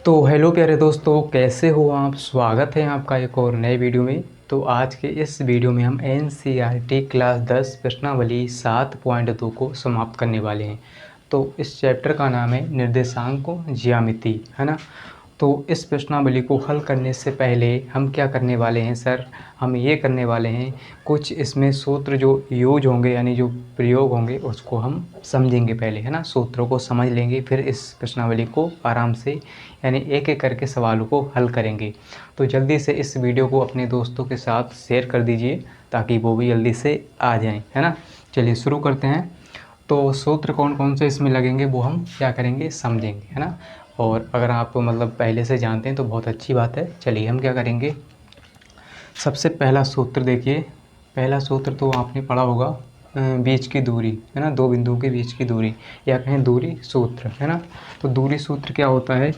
तो हेलो प्यारे दोस्तों, कैसे हो आप। स्वागत है आपका एक और नए वीडियो में। तो आज के इस वीडियो में हम एनसीईआरटी क्लास 10 प्रश्नावली 7.2 को समाप्त करने वाले हैं। तो इस चैप्टर का नाम है निर्देशांकों ज्यामिति, है ना। तो इस प्रश्नावली को हल करने से पहले हम क्या करने वाले हैं सर, हम ये करने वाले हैं कुछ इसमें सूत्र जो यूज होंगे यानी जो प्रयोग होंगे उसको हम समझेंगे पहले, है ना। सूत्रों को समझ लेंगे, फिर इस प्रश्नावली को आराम से यानी एक एक करके सवालों को हल करेंगे। तो जल्दी से इस वीडियो को अपने दोस्तों के साथ शेयर कर दीजिए ताकि वो भी जल्दी से आ जाएं, है ना। चलिए शुरू करते हैं। तो सूत्र कौन कौन से इसमें लगेंगे वो हम क्या करेंगे समझेंगे, है ना। और अगर आप मतलब पहले से जानते हैं तो बहुत अच्छी बात है। चलिए हम क्या करेंगे, सबसे पहला सूत्र देखिए। पहला सूत्र तो आपने पढ़ा होगा, बीच की दूरी, है ना। दो बिंदुओं के बीच की दूरी या कहें दूरी सूत्र, है ना। तो दूरी सूत्र क्या होता है,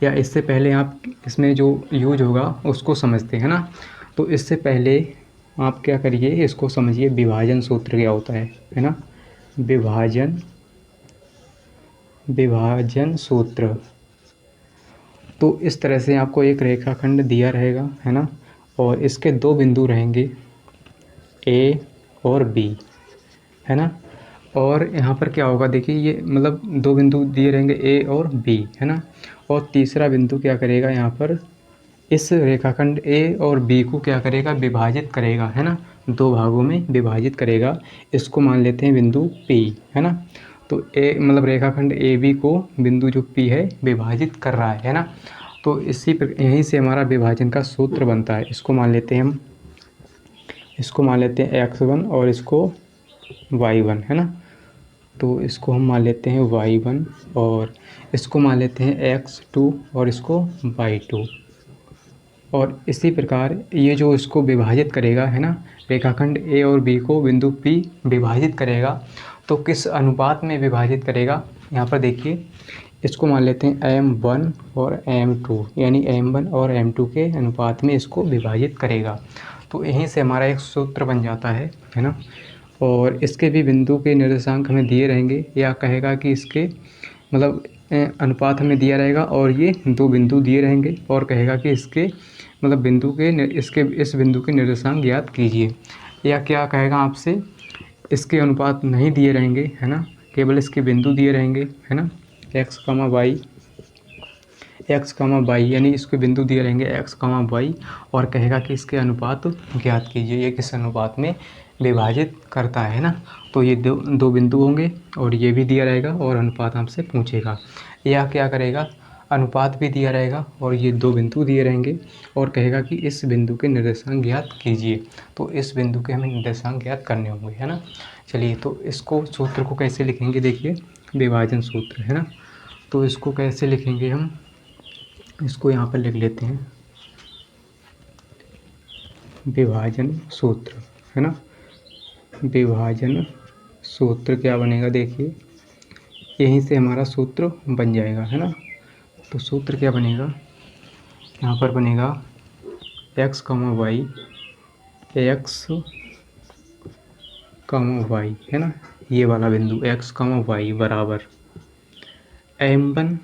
या इससे पहले आप इसमें जो यूज होगा उसको समझते हैं ना। तो इससे पहले आप क्या करिए, इसको समझिए विभाजन सूत्र क्या होता है ना। विभाजन सूत्र। तो इस तरह से आपको एक रेखाखंड दिया रहेगा, है ना। और इसके दो बिंदु रहेंगे ए और बी, है ना। और यहाँ पर क्या होगा देखिए, ये मतलब दो बिंदु दिए रहेंगे ए और बी, है ना। और तीसरा बिंदु क्या करेगा, यहाँ पर इस रेखाखंड ए और बी को क्या करेगा, विभाजित करेगा, है ना। दो भागों में विभाजित करेगा। इसको मान लेते हैं बिंदु पी, है ना। तो ए मतलब रेखाखंड ए बी को बिंदु जो पी है विभाजित कर रहा है ना। तो इसी पर यहीं से हमारा विभाजन का सूत्र बनता है। इसको मान लेते हैं हम, इसको मान लेते हैं x1 और इसको y1, है ना। तो इसको हम मान लेते हैं y1 और इसको मान लेते हैं x2 और इसको y2। और इसी प्रकार ये जो इसको विभाजित करेगा, है ना, रेखाखंड ए और बी को बिंदु P विभाजित करेगा। तो किस अनुपात में विभाजित करेगा, यहाँ पर देखिए। इसको मान लेते हैं m1 और m2, यानी m1 और m2 के अनुपात में इसको विभाजित करेगा। तो यहीं से हमारा एक सूत्र बन जाता है ना। और इसके भी बिंदु के निर्देशांक हमें दिए रहेंगे, या कहेगा कि इसके मतलब अनुपात हमें दिया रहेगा और ये दो बिंदु दिए रहेंगे, और कहेगा कि इसके मतलब बिंदु के इस बिंदु के निर्देशांक ज्ञात कीजिए। या क्या कहेगा आपसे, इसके अनुपात नहीं दिए रहेंगे, है ना, केवल इसके बिंदु दिए रहेंगे, है ना, x, y यानी इसके बिंदु दिए रहेंगे x, y, और कहेगा कि इसके अनुपात ज्ञात कीजिए, ये किस अनुपात में विभाजित करता है ना। तो ये दो बिंदु होंगे और ये भी दिया रहेगा और अनुपात हमसे पूछेगा। या क्या करेगा, अनुपात भी दिया रहेगा और ये दो बिंदु दिए रहेंगे और कहेगा कि इस बिंदु के निर्देशांक ज्ञात कीजिए। तो इस बिंदु के हमें निर्देशांक ज्ञात करने होंगे, है ना। चलिए, तो इसको सूत्र को कैसे लिखेंगे देखिए, विभाजन सूत्र, है ना। तो इसको कैसे लिखेंगे हम, इसको यहाँ पर लिख लेते हैं विभाजन सूत्र, है ना। विभाजन सूत्र क्या बनेगा देखिए, यहीं से हमारा सूत्र बन जाएगा, है ना। तो सूत्र क्या बनेगा, यहाँ पर बनेगा x, y, है ना। ये वाला बिंदु x, y बराबर m1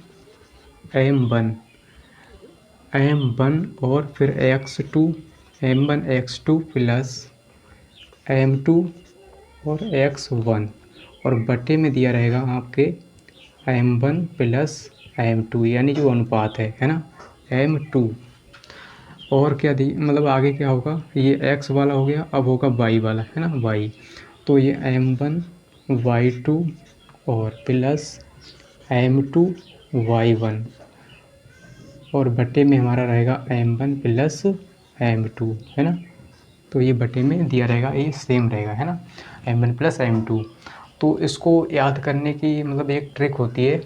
और फिर m1 प्लस m2 और x1, और बटे में दिया रहेगा आपके m1 प्लस m2, यानी जो अनुपात है ना, m2। और क्या दी मतलब आगे क्या होगा, ये x वाला हो गया, अब होगा y वाला, है ना, y। तो ये m1 y2 और प्लस m2 y1, और बटे में हमारा रहेगा m1 प्लस m2, है ना। तो ये बटे में दिया रहेगा, ये सेम रहेगा, है ना, m1 प्लस m2। तो इसको याद करने की मतलब एक ट्रिक होती है।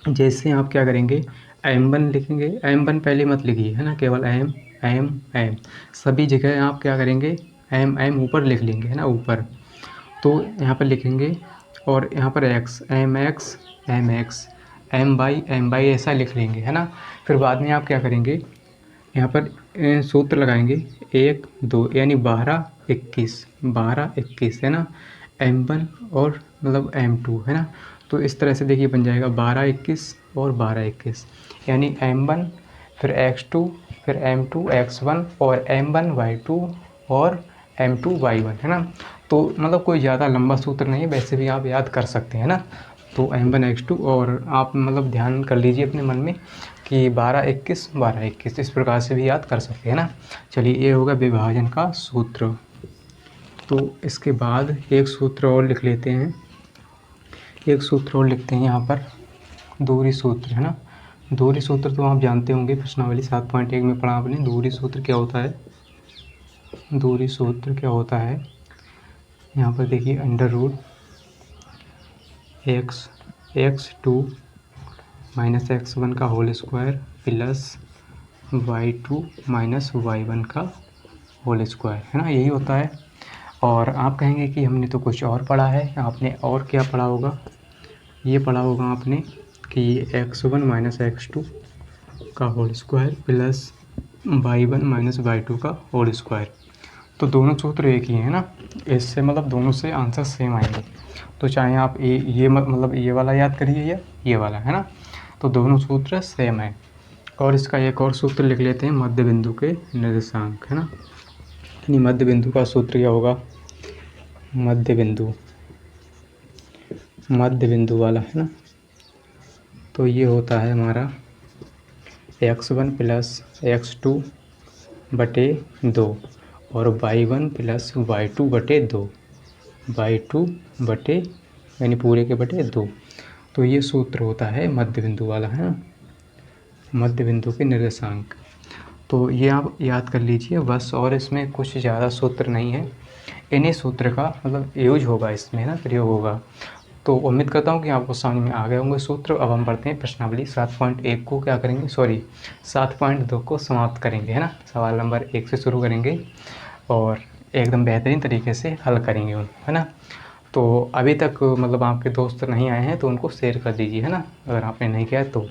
जैसे आप क्या करेंगे, m1 लिखेंगे, m1 पहले मत लिखिए, है ना, केवल m सभी जगह आप क्या करेंगे, m ऊपर लिख लेंगे, है ना, ऊपर। तो यहाँ पर लिखेंगे और यहाँ पर x, mx my ऐसा लिख लेंगे, है ना। फिर बाद में आप क्या करेंगे, यहाँ पर सूत्र लगाएंगे 1 2 यानी 12 21, है ना, m1 और मतलब m2, है ना। तो इस तरह से देखिए बन जाएगा 12 21 और 12 21। यानी m1 फिर x2 फिर m2 x1 और m1 y2 और m2 y1, है ना। तो मतलब कोई ज़्यादा लंबा सूत्र नहीं है, वैसे भी आप याद कर सकते हैं ना। तो m1 x2 और आप मतलब ध्यान कर लीजिए अपने मन में कि 12 21 12 21 इस प्रकार से भी याद कर सकते हैं ना। चलिए ये होगा विभाजन का सूत्र। तो इसके बाद एक सूत्र और लिख लेते हैं, एक सूत्र और लिखते हैं यहाँ पर, दूरी सूत्र, है ना। दूरी सूत्र तो आप जानते होंगे, प्रश्नावली 7.1 में पढ़ा आपने। दूरी सूत्र क्या होता है, दूरी सूत्र क्या होता है, यहाँ पर देखिए under root x2 minus x1 का whole square plus y2 minus y1 का होल स्क्वायर, है ना, यही होता है। और आप कहेंगे कि हमने तो कुछ और पढ़ा है, आपने और क्या पढ़ा होगा, ये पढ़ा होगा आपने कि x1 माइनस x2 का whole square plus y1 minus y2 का होल स्क्वायर। तो दोनों सूत्र एक ही हैं ना, इससे मतलब दोनों से आंसर सेम आएंगे। तो चाहे आप ये मतलब ये वाला याद करिए या ये वाला, है ना, तो दोनों सूत्र सेम है। और इसका एक और सूत्र लिख लेते हैं, मध्य बिंदु के निर्देशांक, है ना। यानी मध्य बिंदु का सूत्र क्या होगा, मध्य बिंदु वाला, है ना। तो ये होता है हमारा x1 प्लस x2 बटे 2 और y1 प्लस y2 बटे 2, y2 बटे यानी पूरे के बटे 2। तो ये सूत्र होता है मध्य बिंदु वाला, है ना, मध्य बिंदु के निर्देशांक। तो ये आप याद कर लीजिए बस, और इसमें कुछ ज़्यादा सूत्र नहीं है, इन्हीं सूत्र का मतलब यूज होगा इसमें, है ना, प्रयोग होगा। तो उम्मीद करता हूँ कि आपको समझ में आ गए होंगे सूत्र। अब हम बढ़ते हैं प्रश्नावली 7.1 को क्या करेंगे, 7.2 को समाप्त करेंगे, है ना। सवाल नंबर 1 से शुरू करेंगे और एकदम बेहतरीन तरीके से हल करेंगे उन, है ना। तो अभी तक मतलब आपके दोस्त नहीं आए हैं तो उनको शेयर कर दीजिए, है ना, अगर आपने नहीं किया तो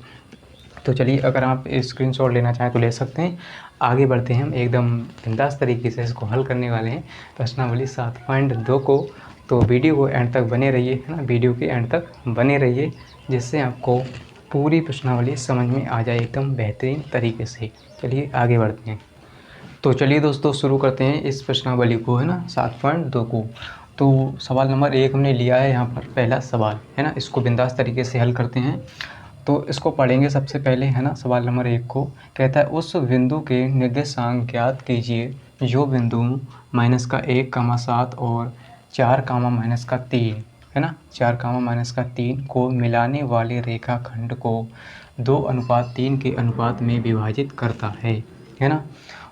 चलिए, अगर आप स्क्रीनशॉट लेना चाहें तो ले सकते हैं। आगे बढ़ते हैं, हम एकदम बिंदास तरीके से इसको हल करने वाले हैं प्रश्नावली 7.2 को। तो वीडियो को एंड तक बने रहिए, है ना, वीडियो के एंड तक बने रहिए, जिससे आपको पूरी प्रश्नावली समझ में आ जाए एकदम बेहतरीन तरीके से। चलिए आगे बढ़ते हैं। तो चलिए दोस्तों शुरू करते हैं इस प्रश्नावली को, है ना, 7.2 को। तो सवाल नंबर 1 हमने लिया है यहाँ पर, पहला सवाल, है ना, इसको बिंदास तरीके से हल करते हैं। तो इसको पढ़ेंगे सबसे पहले, है ना। सवाल नंबर 1 को कहता है उस बिंदु के निर्देशांक ज्ञात कीजिए जो बिंदु -1, 7 और 4, -3, है ना, 4, -3 को मिलाने वाले रेखाखंड को 2:3 के अनुपात में विभाजित करता है ना।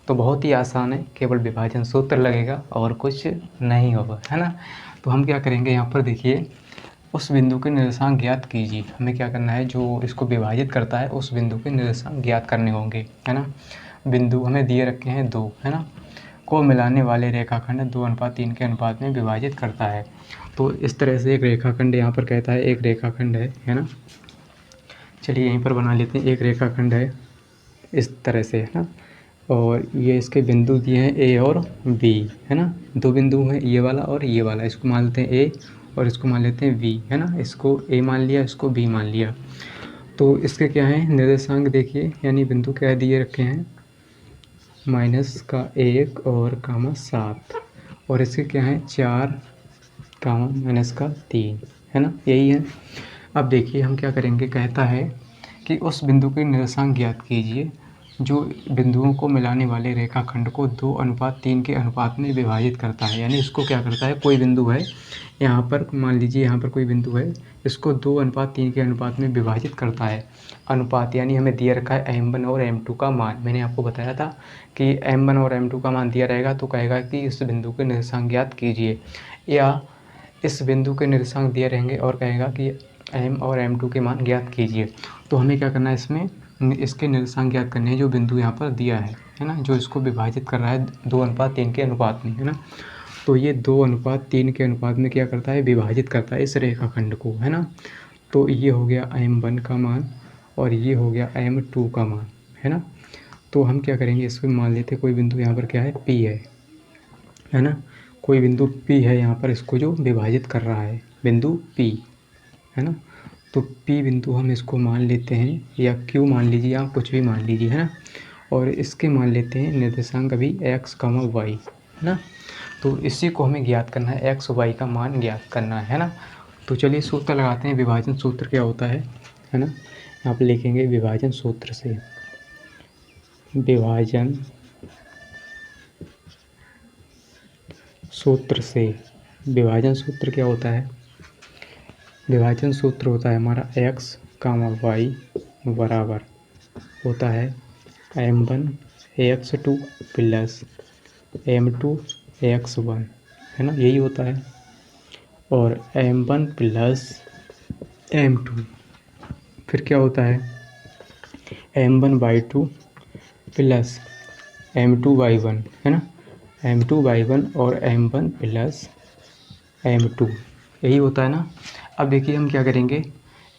तो बहुत ही आसान है, केवल विभाजन सूत्र लगेगा और कुछ नहीं होगा, है ना। तो हम क्या करेंगे यहाँ पर, देखिए उस बिंदु के निर्देशांक ज्ञात कीजिए, हमें क्या करना है, जो इसको विभाजित करता है उस बिंदु के निर्देशांक ज्ञात करने होंगे, है ना। बिंदु हमें दिए रखे हैं 2, है ना, को मिलाने वाले रेखाखंड 2:3 के अनुपात में विभाजित करता है। तो इस तरह से एक रेखाखंड यहाँ पर कहता है, एक रेखाखंड है ना। चलिए यहीं पर बना लेते हैं, एक रेखाखंड है इस तरह से, है ना, और ये इसके बिंदु दिए हैं ए और बी, है ना, दो बिंदु हैं ये वाला और ये वाला, इसको मान लेते हैं ए और इसको मान लेते हैं बी, है ना, इसको ए मान लिया, इसको बी मान लिया। तो इसके क्या है निर्देशांक, देखिए यानी बिंदु क्या दिए रखे हैं, -1 और 7, और इसके क्या है 4, -3, है ना, यही है। अब देखिए हम क्या करेंगे, कहता है कि उस बिंदु के निर्देशांक ज्ञात कीजिए जो बिंदुओं को मिलाने वाले रेखाखंड को 2:3 के अनुपात में विभाजित करता है। यानी इसको क्या करता है, कोई बिंदु है यहाँ पर, मान लीजिए यहाँ पर कोई बिंदु है, इसको 2:3 के अनुपात में विभाजित करता है। अनुपात यानी हमें दिया रखा है m1 और m2 का मान। मैंने आपको बताया था कि m1 और m2 का मान दिया रहेगा तो कहेगा कि इस बिंदु के निर्देशांक ज्ञात कीजिए, या इस बिंदु के निर्देशांक दिए रहेंगे और कहेगा कि m और m2 के मान ज्ञात कीजिए। तो हमें क्या करना है, इसमें इसके निर्देशांक ज्ञात करने हैं जो बिंदु यहाँ पर दिया है ना, जो इसको विभाजित कर रहा है 2:3 के अनुपात में, है ना। तो ये 2:3 के अनुपात में क्या करता है, विभाजित करता है इस रेखाखंड को, है ना। तो ये हो गया m1 का मान और ये हो गया m2 का मान, है ना। तो हम क्या करेंगे, इसको मान लेते कोई बिंदु यहाँ पर क्या है, P है ना, कोई बिंदु P है यहाँ पर, इसको जो विभाजित कर रहा है बिंदु P, है ना। तो P बिंदु हम इसको मान लेते हैं, या Q मान लीजिए, आप कुछ भी मान लीजिए, है ना। और इसके मान लेते हैं निर्देशांक अभी x, y, है ना। तो इसी को हमें ज्ञात करना है, x y का मान ज्ञात करना है ना। तो चलिए सूत्र लगाते हैं। विभाजन सूत्र क्या होता है ना। यहाँ पे लिखेंगे विभाजन सूत्र से, विभाजन सूत्र से, विभाजन सूत्र क्या होता है, विभाजन सूत्र होता है हमारा x, y बराबर होता है m1 x2 plus m2 x1, है ना, यही होता है। और m1 प्लस m2 फिर क्या होता है m1/2 प्लस m2/1, है ना, m2/1 और m1 प्लस m2, यही होता है ना। अब देखिए हम क्या करेंगे,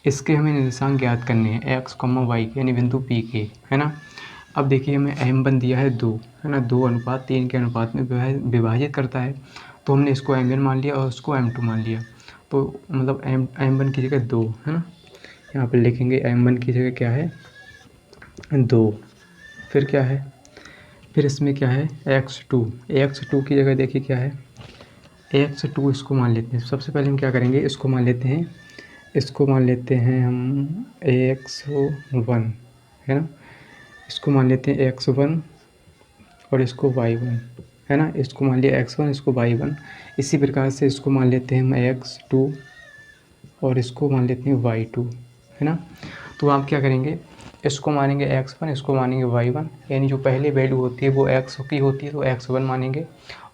इसके हमें निर्देशांक ज्ञात करने हैं x, y के, यानी बिंदु P के, है ना। अब देखिए हमें m1 दिया है 2, है ना, 2:3 के अनुपात में विभाजित करता है। तो हमने इसको m1 मान लिया और उसको m2 मान लिया। तो मतलब m1 की जगह 2, है ना, यहाँ पर लिखेंगे m1 की जगह क्या है 2। फिर क्या है, फिर इसमें क्या है x2 की जगह देखिए क्या है x2, इसको मान लेते हैं। सबसे पहले हम क्या करेंगे, इसको मान लेते हैं, इसको मान लेते हैं हम x1, है ना, इसको मान लेते हैं x1 और इसको y1, है ना, इसको मान लिया x1, इसको y1। इसी प्रकार से इसको मान लेते हैं हम x2 और इसको मान लेते हैं y2, है ना। तो आप क्या करेंगे, इसको मानेंगे x1, इसको मानेंगे y1, यानी जो पहली वैल्यू होती है वो x की होती है तो x1 मानेंगे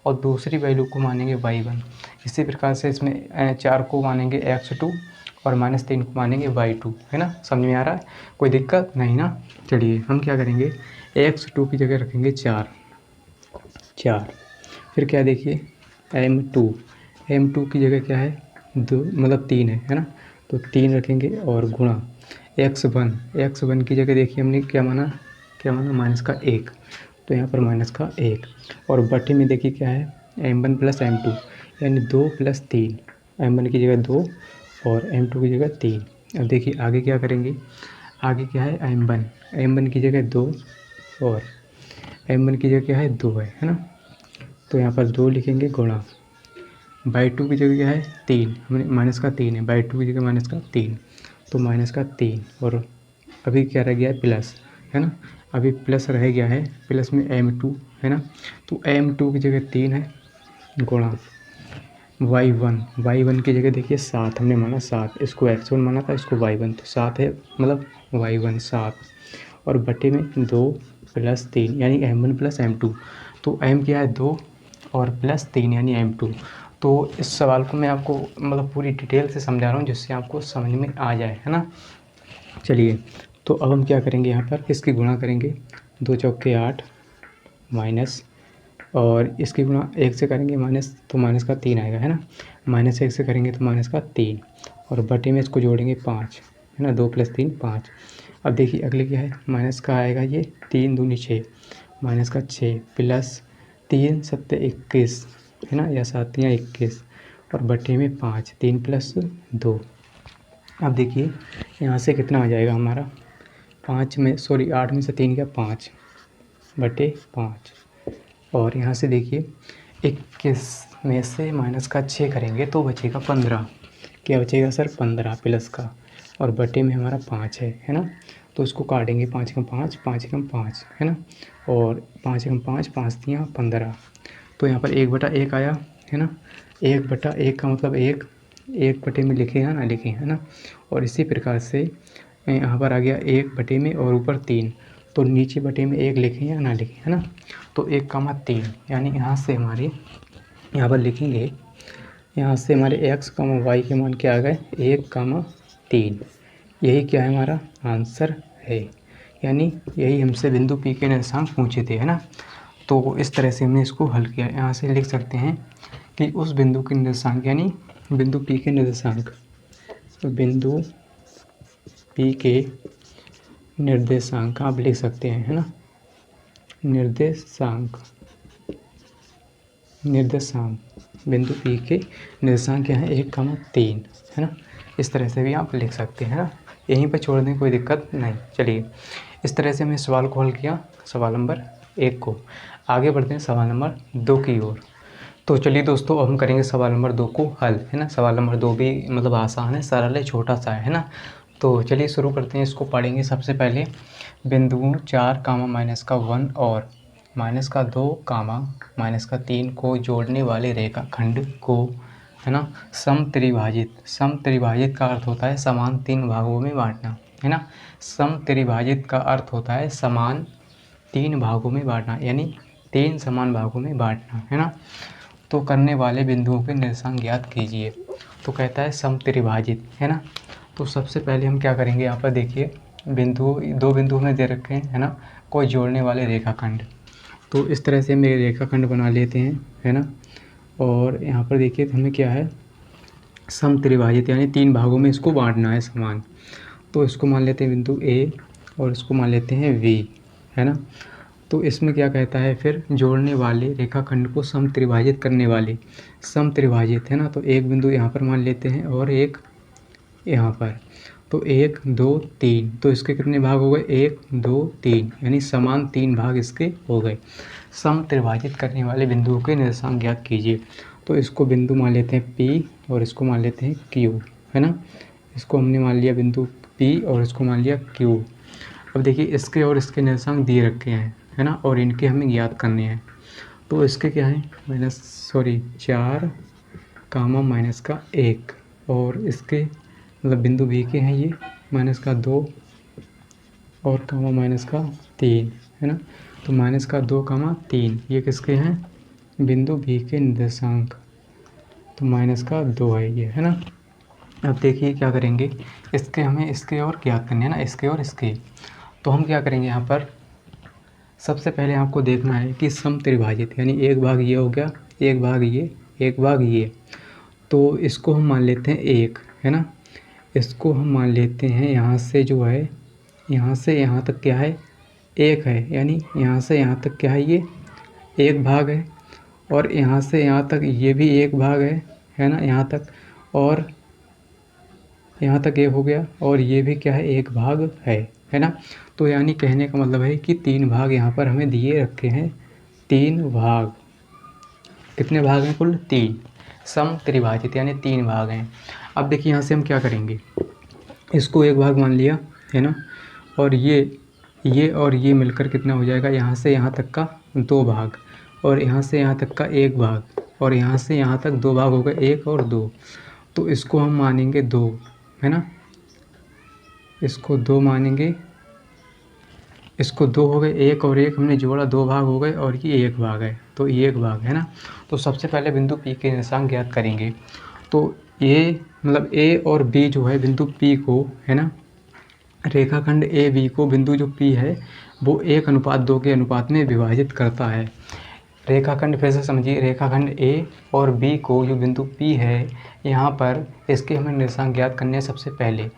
और दूसरी वैल्यू को मानेंगे y1। इसी प्रकार से इसमें 4 को मानेंगे x2 और -3 को मानेंगे y2, है ना। समझ में आ रहा है, कोई दिक्कत नहीं ना। चलिए हम क्या करेंगे, x2 की जगह रखेंगे 4, फिर क्या देखिए m2 की जगह क्या है 2, मतलब 3 है ना, तो 3 रखेंगे और गुणा x1 की जगह देखिए हमने क्या माना -1, तो यहाँ पर -1 और बटे में देखिए क्या है m1 प्लस m2, यानी 2 + 3, m1 की जगह 2 और m2 की जगह 3। अब देखिए आगे क्या करेंगे, आगे क्या है m1 की जगह 2 और m1 की जगह क्या है 2 है ना, तो यहाँ पर 2 लिखेंगे गुणा y2 की जगह क्या है 3, हमने -3 है, y2 की जगह -3, तो -3 और अभी क्या रह गया है प्लस, है ना, अभी प्लस रह गया है, प्लस में m2, है ना, तो m2 की जगह 3 है गुणा y1 की जगह देखिए 7, हमने माना 7, इसको x1 माना था, इसको y1, तो 7 है, मतलब y1 7 और बटे में 2 + 3 यानी m1 + m2, तो m क्या है 2 और +3 यानी m2। तो इस सवाल को मैं आपको मतलब पूरी डिटेल से समझा रहा हूँ जिससे आपको समझ में आ जाए, है ना। चलिए तो अब हम क्या करेंगे, यहाँ पर इसकी गुणा करेंगे, 2 चौके 8 माइनस, और इसकी गुणा 1 से करेंगे माइनस, तो माइनस का 3 आएगा, है ना, -1 से करेंगे तो माइनस का 3 और बटे में इसको जोड़ेंगे 5, है ना, 2 + 3 5। अब देखिए अगले क्या है, माइनस का आएगा ये 3 दूनी 6, माइनस का 6 प्लस 3 7 21, है ना, या 7 या 21 और बटे में 5, 3 + 2। अब देखिए यहाँ से कितना आ जाएगा हमारा, 8 में से 3 गया 5 बटे 5 और यहाँ से देखिए 21 में से माइनस का 6 करेंगे तो बचेगा 15, क्या बचेगा सर 15 प्लस का और बटे में हमारा 5 है ना, तो इसको काटेंगे 5 एकम 5 5 एकम 5, है ना, और 5 एकम 5 5 तियाँ 15, तो यहाँ पर 1/1 आया, है ना, 1/1 का मतलब 1 बटे में लिखे हैं ना, लिखे है ना, और इसी प्रकार से यहाँ पर आ गया 1 बटे में और ऊपर 3, तो नीचे बटे में 1 लिखें या ना लिखें, है ना, तो 1,3 यानी यहाँ से हमारे यहाँ पर लिखेंगे, यहाँ से हमारे x, y के मान क्या आ गए 1,3, यही क्या है हमारा आंसर है, यानी यही हमसे बिंदु P के निर्देशांक पूछे थे, है ना। तो इस तरह से हमने इसको हल किया। यहाँ से लिख सकते हैं कि उस बिंदु के निर्देशांक, यानी बिंदु P के निर्देशांक, बिंदु P के निर्देशांक आप लिख सकते हैं, है ना, निर्देशांक बिंदु P के निर्देशांक क्या है 1,3, है ना। इस तरह से भी आप लिख सकते हैं ना, यहीं पर छोड़ दें, कोई दिक्कत नहीं। चलिए, इस तरह से हमने सवाल को हल किया, सवाल नंबर 1 को। आगे बढ़ते हैं सवाल नंबर 2 की ओर। तो चलिए दोस्तों, अब हम करेंगे सवाल नंबर 2 को हल, है ना। सवाल नंबर 2 भी मतलब आसान है, सरल है, छोटा सा है ना। तो चलिए शुरू करते हैं, इसको पढ़ेंगे। सबसे पहले बिंदुओं 4, -1 और -2, -3 को जोड़ने वाले रेखाखंड को, है ना, समत्रिभाजित। समत्रिभाजित का अर्थ होता है समान 3 भागों में बांटना, है ना। समत्रिभाजित का अर्थ होता है समान 3 भागों में बांटना, यानी 3 समान भागों में बांटना, है ना। तो करने वाले बिंदुओं के निर्देशांक ज्ञात कीजिए। तो कहता है समत्रिभाजित, है ना। तो सबसे पहले हम क्या करेंगे, यहाँ पर देखिए दो बिंदु हमें दे रखे हैं, है ना, कोई जोड़ने वाले रेखाखंड। तो इस तरह से हम एक रेखाखंड बना लेते हैं, है ना। और यहाँ पर देखिए हमें क्या है, समत्रिभाजित, यानी 3 भागों में इसको बांटना है समान। तो इसको मान लेते हैं बिंदु ए और इसको मान लेते हैं वी, है ना। तो इसमें क्या कहता है फिर, जोड़ने वाले रेखाखंड को समत्रिभाजित करने वाले, समत्रिभाजित, है ना। तो एक बिंदु यहाँ पर मान लेते हैं और एक यहाँ पर। तो 1 2 3, तो इसके कितने भाग हो गए, 1 2 3, यानी समान 3 भाग इसके हो गए। समत्रिभाजित करने वाले बिंदुओं के निर्देशांक ज्ञात कीजिए। तो इसको बिंदु मान लेते हैं P और इसको मान लेते हैं Q, है ना। इसको हमने मान लिया बिंदु P और इसको मान लिया Q। अब देखिए इसके और इसके निर्देशांक दिए रखे हैं, है ना, और इनके हमें ज्ञात करने हैं। तो इसके क्या है, 4, -1, और इसके मतलब बिंदु B के हैं ये -2 और -3, है ना। तो -2, 3 ये किसके हैं, बिंदु B के निर्देशांक। तो -2 है ये, है ना। अब देखिए क्या करेंगे, इसके हमें इसके और ज्ञात करने हैं ना, इसके और इसके। तो हम क्या करेंगे, यहाँ पर सबसे पहले आपको देखना है कि समत्रिभाजित, यानी एक भाग ये हो गया, एक भाग ये, एक भाग ये। तो इसको हम मान लेते हैं 1, है ना। इसको हम मान लेते हैं यहाँ से जो है, यहाँ से यहाँ तक क्या है, 1 है, यानी यहाँ से यहाँ तक क्या है, ये 1 भाग है। और यहाँ से यहाँ तक ये भी 1 भाग है ना, यहाँ तक। और यहाँ तक 1 हो गया, और ये भी क्या है, 1 भाग है ना। तो यानी कहने का मतलब है कि 3 भाग यहाँ पर हमें दिए रखे हैं, 3 भाग। कितने भाग हैं कुल, 3। समत्रिभाजित यानी 3 भाग हैं। अब देखिए यहाँ से हम क्या करेंगे, इसको 1 भाग मान लिया, है ना। और ये और ये मिलकर कितना हो जाएगा, यहाँ से यहाँ तक का 2 भाग, और यहाँ से यहाँ तक का 1 भाग, और यहाँ से यहाँ तक 2 भाग हो गए, 1 और 2। तो इसको हम मानेंगे 2, है ना। इसको 2 मानेंगे, इसको 2 हो गए, 1 और 1 हमने जोड़ा, 2 भाग हो गए, और ये 1 भाग है, तो ये 1 भाग है ना। तो सबसे पहले बिंदु P के निर्देशांक ज्ञात करेंगे। तो ये मतलब A और B जो है बिंदु P को, है ना, रेखाखंड ए बी को बिंदु जो P है वो 1:2 के अनुपात में विभाजित करता है। रेखाखंड फिर से समझिए, रेखाखंड A और B को जो बिंदु P है, यहाँ पर इसके हमें निर्देशांक ज्ञात करने हैं सबसे पहले।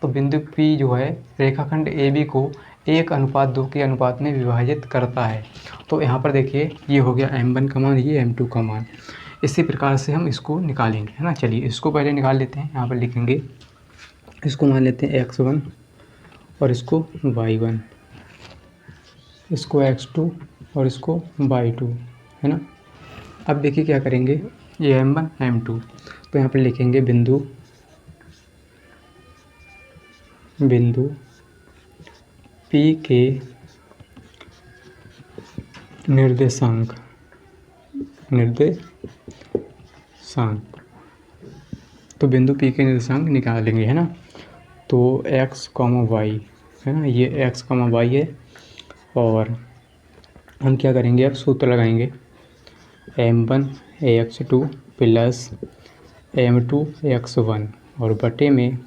तो बिंदु P जो है रेखाखंड AB को 1:2 के अनुपात में विभाजित करता है। तो यहाँ पर देखिए ये हो गया M1 का मान, ये M2 का मान। इसी प्रकार से हम इसको निकालेंगे, है ना। चलिए इसको पहले निकाल लेते हैं। यहाँ पर लिखेंगे, इसको मान लेते हैं x1 और इसको y1, इसको x2 और इसको y2, है ना। अब देखिए क्या करेंगे, ये M1 M2, तो यहाँ पर लिखेंगे बिंदु P के निर्देशांक, तो बिंदु P के निर्देशांक निकालेंगे, है ना। तो x, y, है ना, ये x, y है। और हम क्या करेंगे, अब सूत्र लगाएंगे, M1 x2 plus M2 x1 और बटे में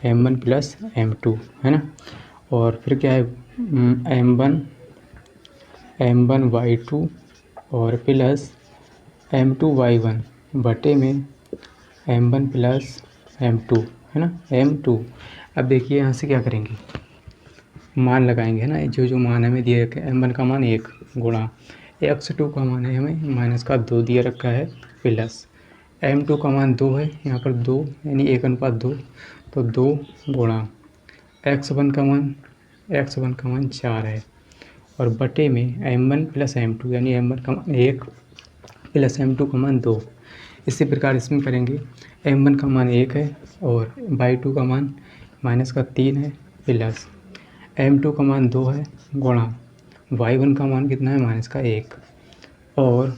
M1 प्लस M2, है ना। और फिर क्या है, M1 y2 और प्लस M2 y1 बटे में M1 प्लस M2, है ना, M2। अब देखिए यहाँ से क्या करेंगे, मान लगाएंगे, है ना। जो मान हमें दिए रखे, M1 का मान 1 गुणा x2 का मान है हमें -2 दिया रखा है, प्लस M2 का मान 2 है, यहाँ पर 2 यानी 1:2, तो 2 गुणा x1 का मान 4 है और बटे में m1 प्लस m2 यानी m1 का मान 1 प्लस m2 का मान 2। इसी प्रकार इसमें करेंगे, m1 का मान 1 है और y2 का मान -3 है प्लस m2 का मान 2 है गुणा y1 का मान कितना है -1 और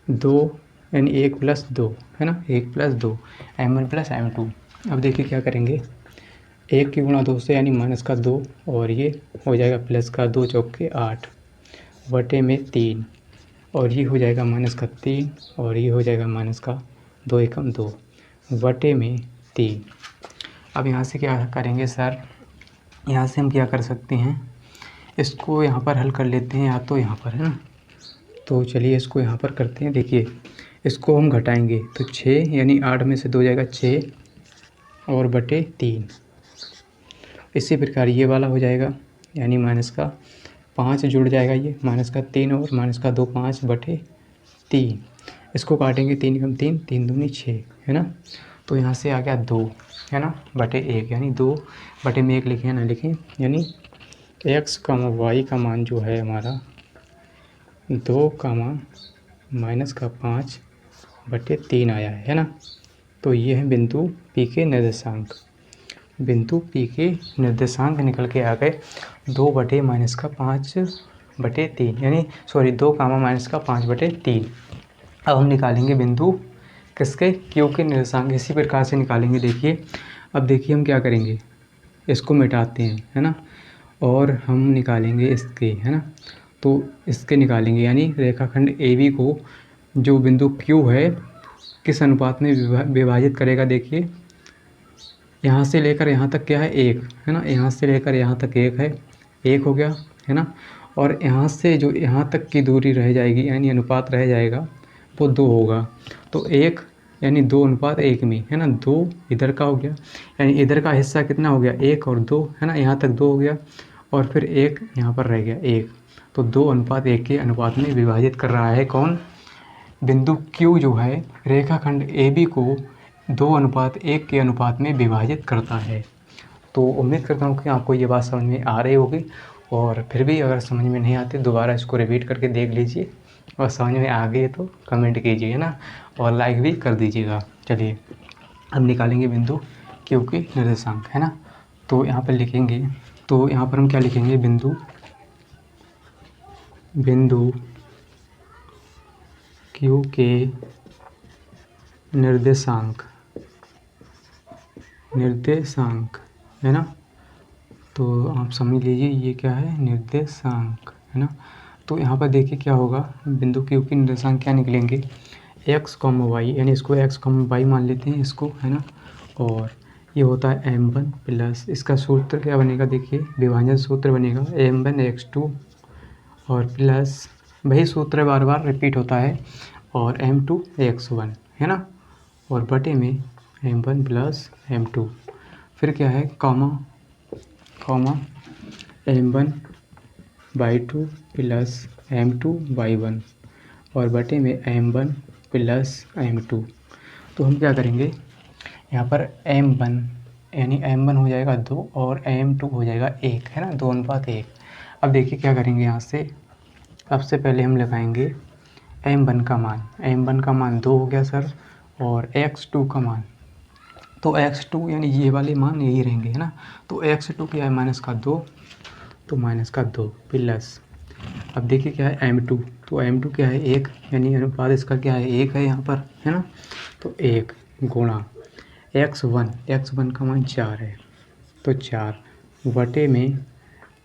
2 यानी 1 प्लस 2 है ना, 1 प्लस 2 m1 प्लस m2। अब देखिए क्या करेंगे, 1 की गुणा 2 से यानी -2 और ये हो जाएगा प्लस का 2 चौके 8 बटे में 3 और ये हो जाएगा -3 और ये हो जाएगा -2 एकम 2 बटे में 3। अब यहाँ से क्या करेंगे सर, यहाँ से हम क्या कर सकते हैं, इसको यहाँ पर हल कर लेते हैं या तो यहाँ पर, है ना। तो चलिए इसको यहाँ पर करते हैं। देखिए इसको हम घटाएंगे तो 6 यानी 8 में से 2 जाएगा 6 और बटे 3। इसी प्रकार ये वाला हो जाएगा यानी -5 जुड़ जाएगा, ये -3 और -2 5 बटे 3। इसको काटेंगे 3 एकम 3, 3 दूनी 6 है ना। तो यहाँ से आ गया 2 है ना बटे 1 यानी 2 बटे में 1 लिखें ना लिखें, यानी x, y का मान जो है हमारा 2, -5 बटे 3 आया है ना। तो ये है बिंदु P के निर्देशांक। बिंदु P के निर्देशांक निकल के आ गए 2 बटे -5 बटे 3 यानी 2, -5 बटे 3। अब हम निकालेंगे बिंदु किसके, Q के निर्देशांक। इसी प्रकार से निकालेंगे। देखिए अब देखिए हम क्या करेंगे, इसको मिटाते हैं है ना और हम निकालेंगे इसके, है ना। तो इसके निकालेंगे यानी रेखाखंड AB को जो बिंदु Q है किस अनुपात में विभाजित करेगा। देखिए यहाँ से लेकर यहाँ तक क्या है 1 है ना, यहाँ से लेकर यहाँ तक 1 है, 1 हो गया है ना। और यहाँ से जो यहाँ तक की दूरी रह जाएगी यानी अनुपात रह जाएगा वो 2 होगा। तो 1 यानी 2:1 में है ना, 2 इधर का हो गया यानी इधर का हिस्सा कितना हो गया 1 और 2 है ना, यहाँ तक 2 हो गया और फिर 1 यहाँ पर रह गया 1। तो 2:1 के अनुपात में विभाजित कर रहा है कौन, बिंदु Q जो है रेखाखंड AB को 2:1 के अनुपात में विभाजित करता है। तो उम्मीद करता हूँ कि आपको ये बात समझ में आ रही होगी और फिर भी अगर समझ में नहीं आती दोबारा इसको रिपीट करके देख लीजिए और समझ में आ गई तो कमेंट कीजिए है ना और लाइक भी कर दीजिएगा। चलिए अब निकालेंगे बिंदु Q के निर्देशांक है ना। तो यहाँ पर लिखेंगे, तो यहाँ पर हम क्या लिखेंगे, बिंदु Q के निर्देशांक है ना। तो आप समझ लीजिए ये क्या है, निर्देशांक है ना। तो यहाँ पर देखिए क्या होगा, बिंदु Q के निर्देशांक क्या निकलेंगे, x, y यानी इसको x, y मान लेते हैं इसको है ना। और ये होता है m1 प्लस इसका सूत्र क्या बनेगा, देखिए विभाजन सूत्र बनेगा m1 x2 और प्लस वही सूत्र बार बार रिपीट होता है और m2 x1 है ना और बटे में m1 प्लस m2। फिर क्या है comma m1 y2 plus m2 y1 और बटे में m1 प्लस m2। तो हम क्या करेंगे, यहाँ पर m1 यानी m1 हो जाएगा 2 और m2 हो जाएगा 1 है ना, 2:1। अब देखिए क्या करेंगे, यहाँ से सबसे पहले हम लगाएंगे m1 का मान 2 हो गया सर और x2 का मान, तो x2 यानी ये वाले मान यही रहेंगे है ना। तो x2 क्या है -2, तो -2 प्लस अब देखिए क्या है m2, तो m2 क्या है 1 यानी अनुपात इसका क्या है 1 है यहाँ पर है ना। तो 1 गुणा x1 का मान 4 है तो 4 बटे में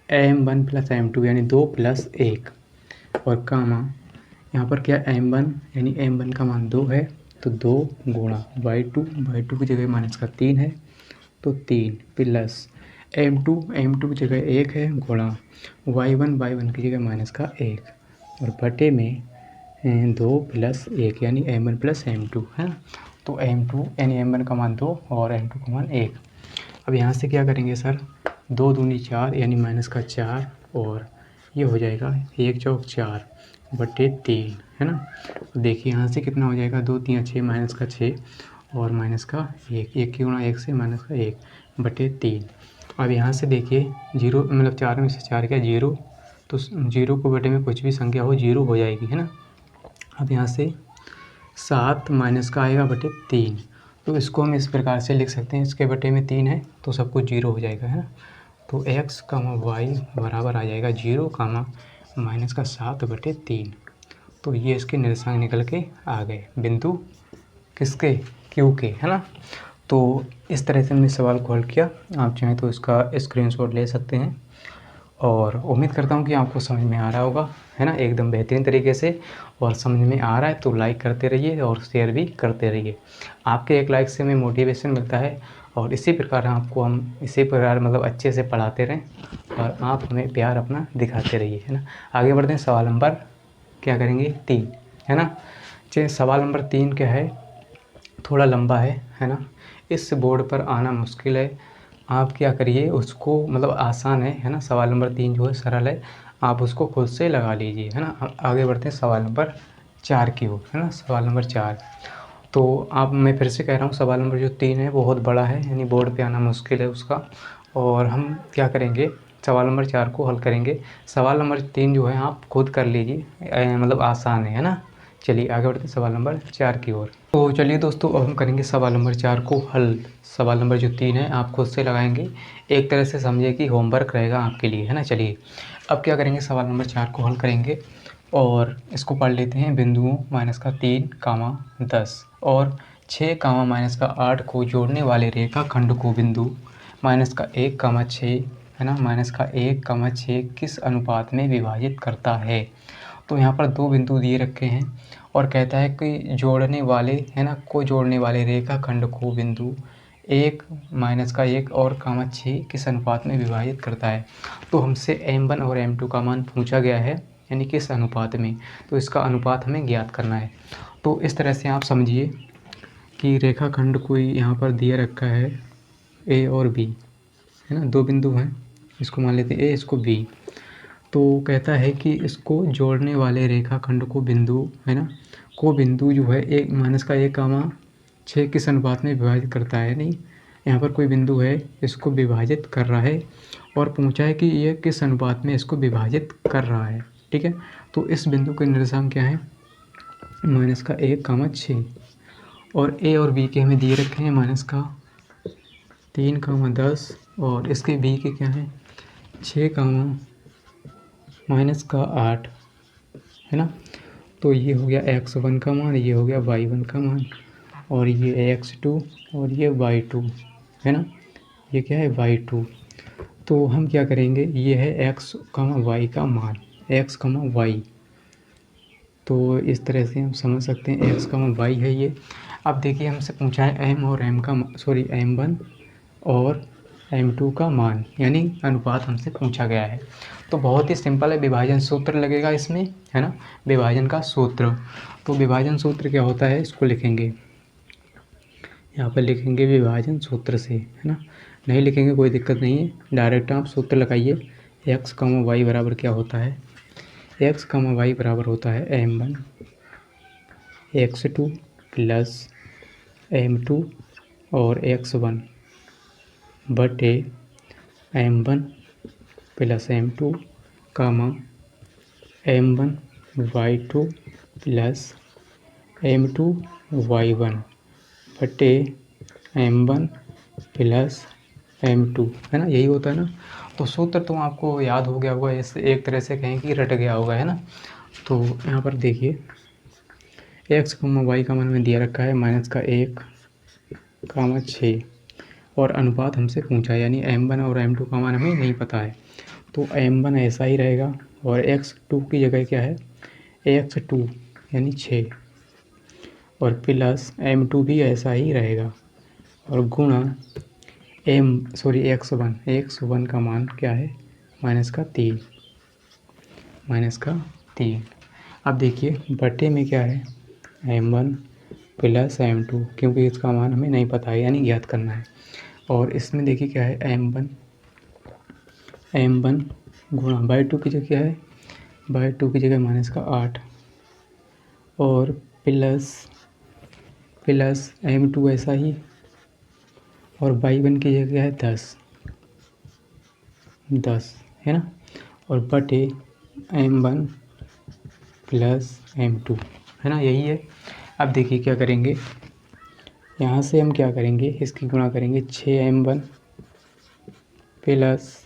m1 प्लस m2 यानी 2 प्लस 1 और कामा यहाँ पर क्या m1 यानी m1 का मान 2 है तो 2 गुणा y2 की जगह -3 है तो 3 प्लस m2 की जगह 1 है गुणा y1 की जगह -1 और बटे में 2 प्लस 1 यानी m1 प्लस m2 है ना। तो m2 यानी m1 का मान 2 और m2 का मान 1। अब यहाँ से क्या करेंगे सर, 2 दूनी 4 यानी -4 और ये हो जाएगा 1 चौक 4 बटे 3 है ना। देखिए यहाँ से कितना हो जाएगा, 2 3 6 माइनस का 6 और माइनस का 1, 1 की गुणा 1 से माइनस का 1/3। अब यहाँ से देखिए 0 मतलब 4 में से 4 क्या 0, तो 0 को बटे में कुछ भी संख्या हो 0 हो जाएगी, है ना। अब यहाँ से 7 माइनस का आएगा बटे 3, तो इसको हम इस प्रकार से लिख सकते हैं, इसके बटे में 3 है तो सब कुछ 0 हो जाएगा, है ना। तो x, y बराबर आ जाएगा 0, माइनस का 7/3। तो ये इसके निर्देशांक निकल के आ गए, बिंदु किसके, Q के, है ना। तो इस तरह से हमने सवाल को हल किया। आप चाहें तो इसका स्क्रीनशॉट ले सकते हैं और उम्मीद करता हूँ कि आपको समझ में आ रहा होगा, है ना, एकदम बेहतरीन तरीके से। और समझ में आ रहा है तो लाइक करते रहिए और शेयर भी करते रहिए। आपके एक लाइक से हमें मोटिवेशन मिलता है और इसी प्रकार हम इसी प्रकार मतलब अच्छे से पढ़ाते रहें और आप हमें प्यार अपना दिखाते रहिए, है ना। आगे बढ़ते हैं, सवाल नंबर क्या करेंगे 3, है ना। चलिए सवाल नंबर 3 क्या है, थोड़ा लंबा है ना। इस बोर्ड पर आना मुश्किल है, आप क्या करिए उसको, मतलब आसान है ना। सवाल नंबर 3 जो है सरल है, आप उसको खुद से लगा लीजिए, है ना। आगे बढ़ते हैं सवाल नंबर 4 की ओर, है ना। सवाल नंबर 4, तो आप, मैं फिर से कह रहा हूँ, सवाल नंबर जो 3 है बहुत बड़ा है, यानी बोर्ड पे आना मुश्किल है उसका। और हम क्या करेंगे, सवाल नंबर 4 को हल करेंगे। सवाल नंबर 3 जो है आप खुद कर लीजिए, मतलब आसान है ना। चलिए आगे बढ़ते हैं सवाल नंबर 4 की ओर। तो चलिए दोस्तों, अब हम करेंगे सवाल नंबर 4 को हल। सवाल नंबर जो 3 है आप खुद से लगाएंगे, एक तरह से समझिए कि होमवर्क रहेगा आपके लिए, है ना। चलिए अब क्या करेंगे, सवाल नंबर 4 को हल करेंगे और इसको पढ़ लेते हैं। बिंदुओं -3, 10 और 6, -8 को जोड़ने वाले रेखाखंड को बिंदु -1, 6, है ना, -1, 6 किस अनुपात में विभाजित करता है। तो यहाँ पर 2 बिंदु दिए रखे हैं और कहता है कि जोड़ने वाले, है ना, को जोड़ने वाले रेखाखंड को बिंदु 1, -1 और 6 किस अनुपात में विभाजित करता है। तो हमसे m1 और m2 का मान पूछा गया है, यानी किस अनुपात में, तो इसका अनुपात हमें ज्ञात करना है। तो इस तरह से आप समझिए कि रेखाखंड कोई यहाँ पर दिया रखा है a और b, है ना, 2 बिंदु हैं, इसको मान लेते हैं a, इसको b। तो कहता है कि इसको जोड़ने वाले रेखाखंड को बिंदु, है ना, को बिंदु जो है 1, -1, 6 किस अनुपात में विभाजित करता है। नहीं, यहाँ पर कोई बिंदु है, इसको विभाजित कर रहा है और पूछा है कि ये किस अनुपात में इसको विभाजित कर रहा है, ठीक है। तो इस बिंदु के निर्देशांक क्या है, -1, 6 और a और b के हमें दिए रखे हैं -3, 10 और इसके b के क्या है 6, -8, है ना। तो ये हो गया x1 का मान, ये हो गया y1 का मान और ये x2 और ये y2, है ना, ये क्या है y2। तो हम क्या करेंगे, ये है x, y का मान, x, y। तो इस तरह से हम समझ सकते हैं x, y है ये। अब देखिए हमसे पूछा है m और m1 और m2 का मान, यानी अनुपात हमसे पूछा गया है। तो बहुत ही सिंपल है, विभाजन सूत्र लगेगा इसमें, है ना, विभाजन का सूत्र। तो विभाजन सूत्र क्या होता है, इसको लिखेंगे, यहाँ पर लिखेंगे विभाजन सूत्र से, है ना। नहीं लिखेंगे कोई दिक्कत नहीं है, डायरेक्ट आप सूत्र लगाइए। x, y बराबर क्या होता है, x, y बराबर होता है m1 x2 प्लस m2 और x1 बटे m1 plus m2, m1 y2 plus m2 y1 बटे m1 प्लस m2, है ना, यही होता है ना। तो सूत्र तो आपको याद हो गया होगा, इससे एक तरह से कहें कि रट गया होगा, है ना। तो यहाँ पर देखिए x, y का मान हमें दिया रखा है -1, 6 और अनुपात हमसे पूछा है, यानी m1 और m2 का मान हमें नहीं पता है। तो m1 ऐसा ही रहेगा और x2 की जगह क्या है x2 यानी 6 और प्लस m2 भी ऐसा ही रहेगा और गुणा x1 का मान क्या है -3। अब देखिए बटे में क्या है m1 प्लस m2, क्योंकि इसका मान हमें नहीं पता है, यानी ज्ञात करना है। और इसमें देखिए क्या है m1 गुणा y2 की जगह क्या है, y2 की जगह -8 और प्लस प्लस m2 ऐसा ही, और y1 की जगह है 10 है ना, और बटे m1 प्लस m2 है ना, यही है। अब देखिए क्या करेंगे, यहाँ से हम क्या करेंगे, इसकी गुणा करेंगे 6m1 प्लस,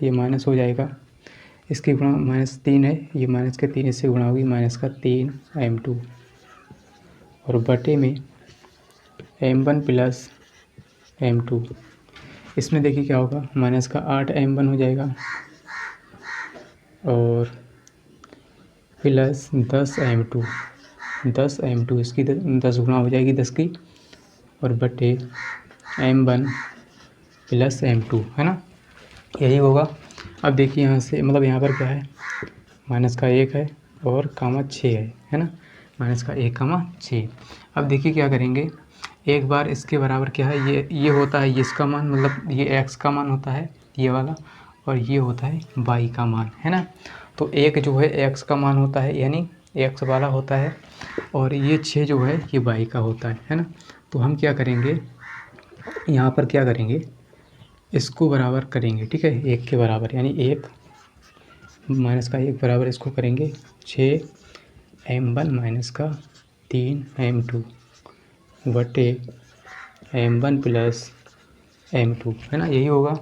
ये माइनस हो जाएगा, इसकी गुणा -3 है, ये माइनस के 3 इससे गुणा होगी -3m2, और बटे में m1 प्लस m2। इसमें देखिए क्या होगा, -8m1 हो जाएगा और प्लस 10m2 इसकी 10 गुणा हो जाएगी 10 की, और बटे m1 प्लस m2 है ना, यही होगा। अब देखिए यहाँ से मतलब यहाँ पर क्या है, -1 है और कामा 6 है ना, -1, अब देखिए क्या करेंगे, एक बार इसके बराबर क्या है, ये होता है, ये इसका मान मतलब ये x का मान होता है ये वाला, और ये होता है y का मान है ना। तो एक जो है x का मान होता है यानी x वाला होता है, और ये 6 जो है ये y का होता है ना। तो हम क्या करेंगे, यहाँ पर क्या करेंगे, इसको बराबर करेंगे, ठीक है, 1 के बराबर, यानी 1 -1 बराबर इसको करेंगे 6m1 -3m2 बटे m1 प्लस m2 है ना, यही होगा।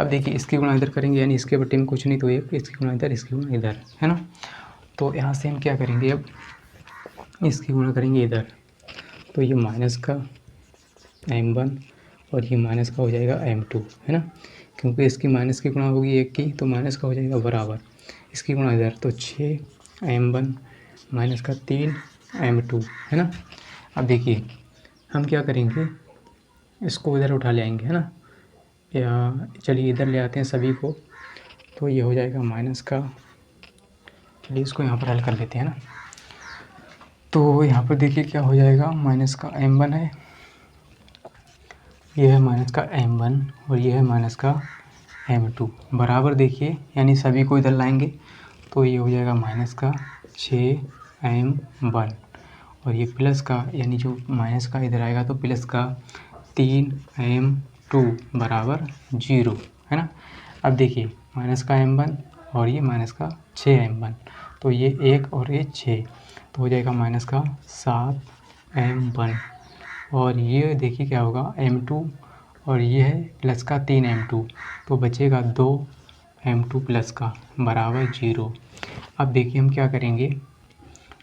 अब देखिए इसकी गुणा इधर करेंगे, यानी इसके बटे में कुछ नहीं तो 1, इसकी गुणा इधर, इसकी गुणा इधर है ना। तो यहाँ से हम क्या करेंगे, अब इसकी गुणा करेंगे इधर, तो ये माइनस का m1 और ये माइनस का हो जाएगा m2 है ना, क्योंकि इसकी माइनस की गुणा होगी 1 की, तो माइनस का हो जाएगा बराबर, इसकी गुणा इधर, तो 6m1 -3m2 है ना। अब देखिए हम क्या करेंगे, इसको इधर उठा ले आएंगे है ना, या चलिए इधर ले आते हैं सभी को, तो ये हो जाएगा माइनस का, चलिए इसको यहाँ पर हल कर लेते हैं ना। तो यहाँ पर देखिए क्या हो जाएगा, माइनस का m1 है, ये है माइनस का m1 और ये है माइनस का m2 बराबर, देखिए यानी सभी को इधर लाएंगे, तो ये हो जाएगा माइनस का 6m1 और ये प्लस का, यानी जो माइनस का इधर आएगा तो प्लस का 3m2 बराबर 0 है ना। अब देखिए माइनस का m1 और ये माइनस का 6m1, तो ये 1 और ये 6, तो हो जाएगा माइनस का 7m1, और ये देखिए क्या होगा m2, और ये है प्लस का 3m2, तो बचेगा 2m2 प्लस का बराबर 0। अब देखिए हम क्या करेंगे,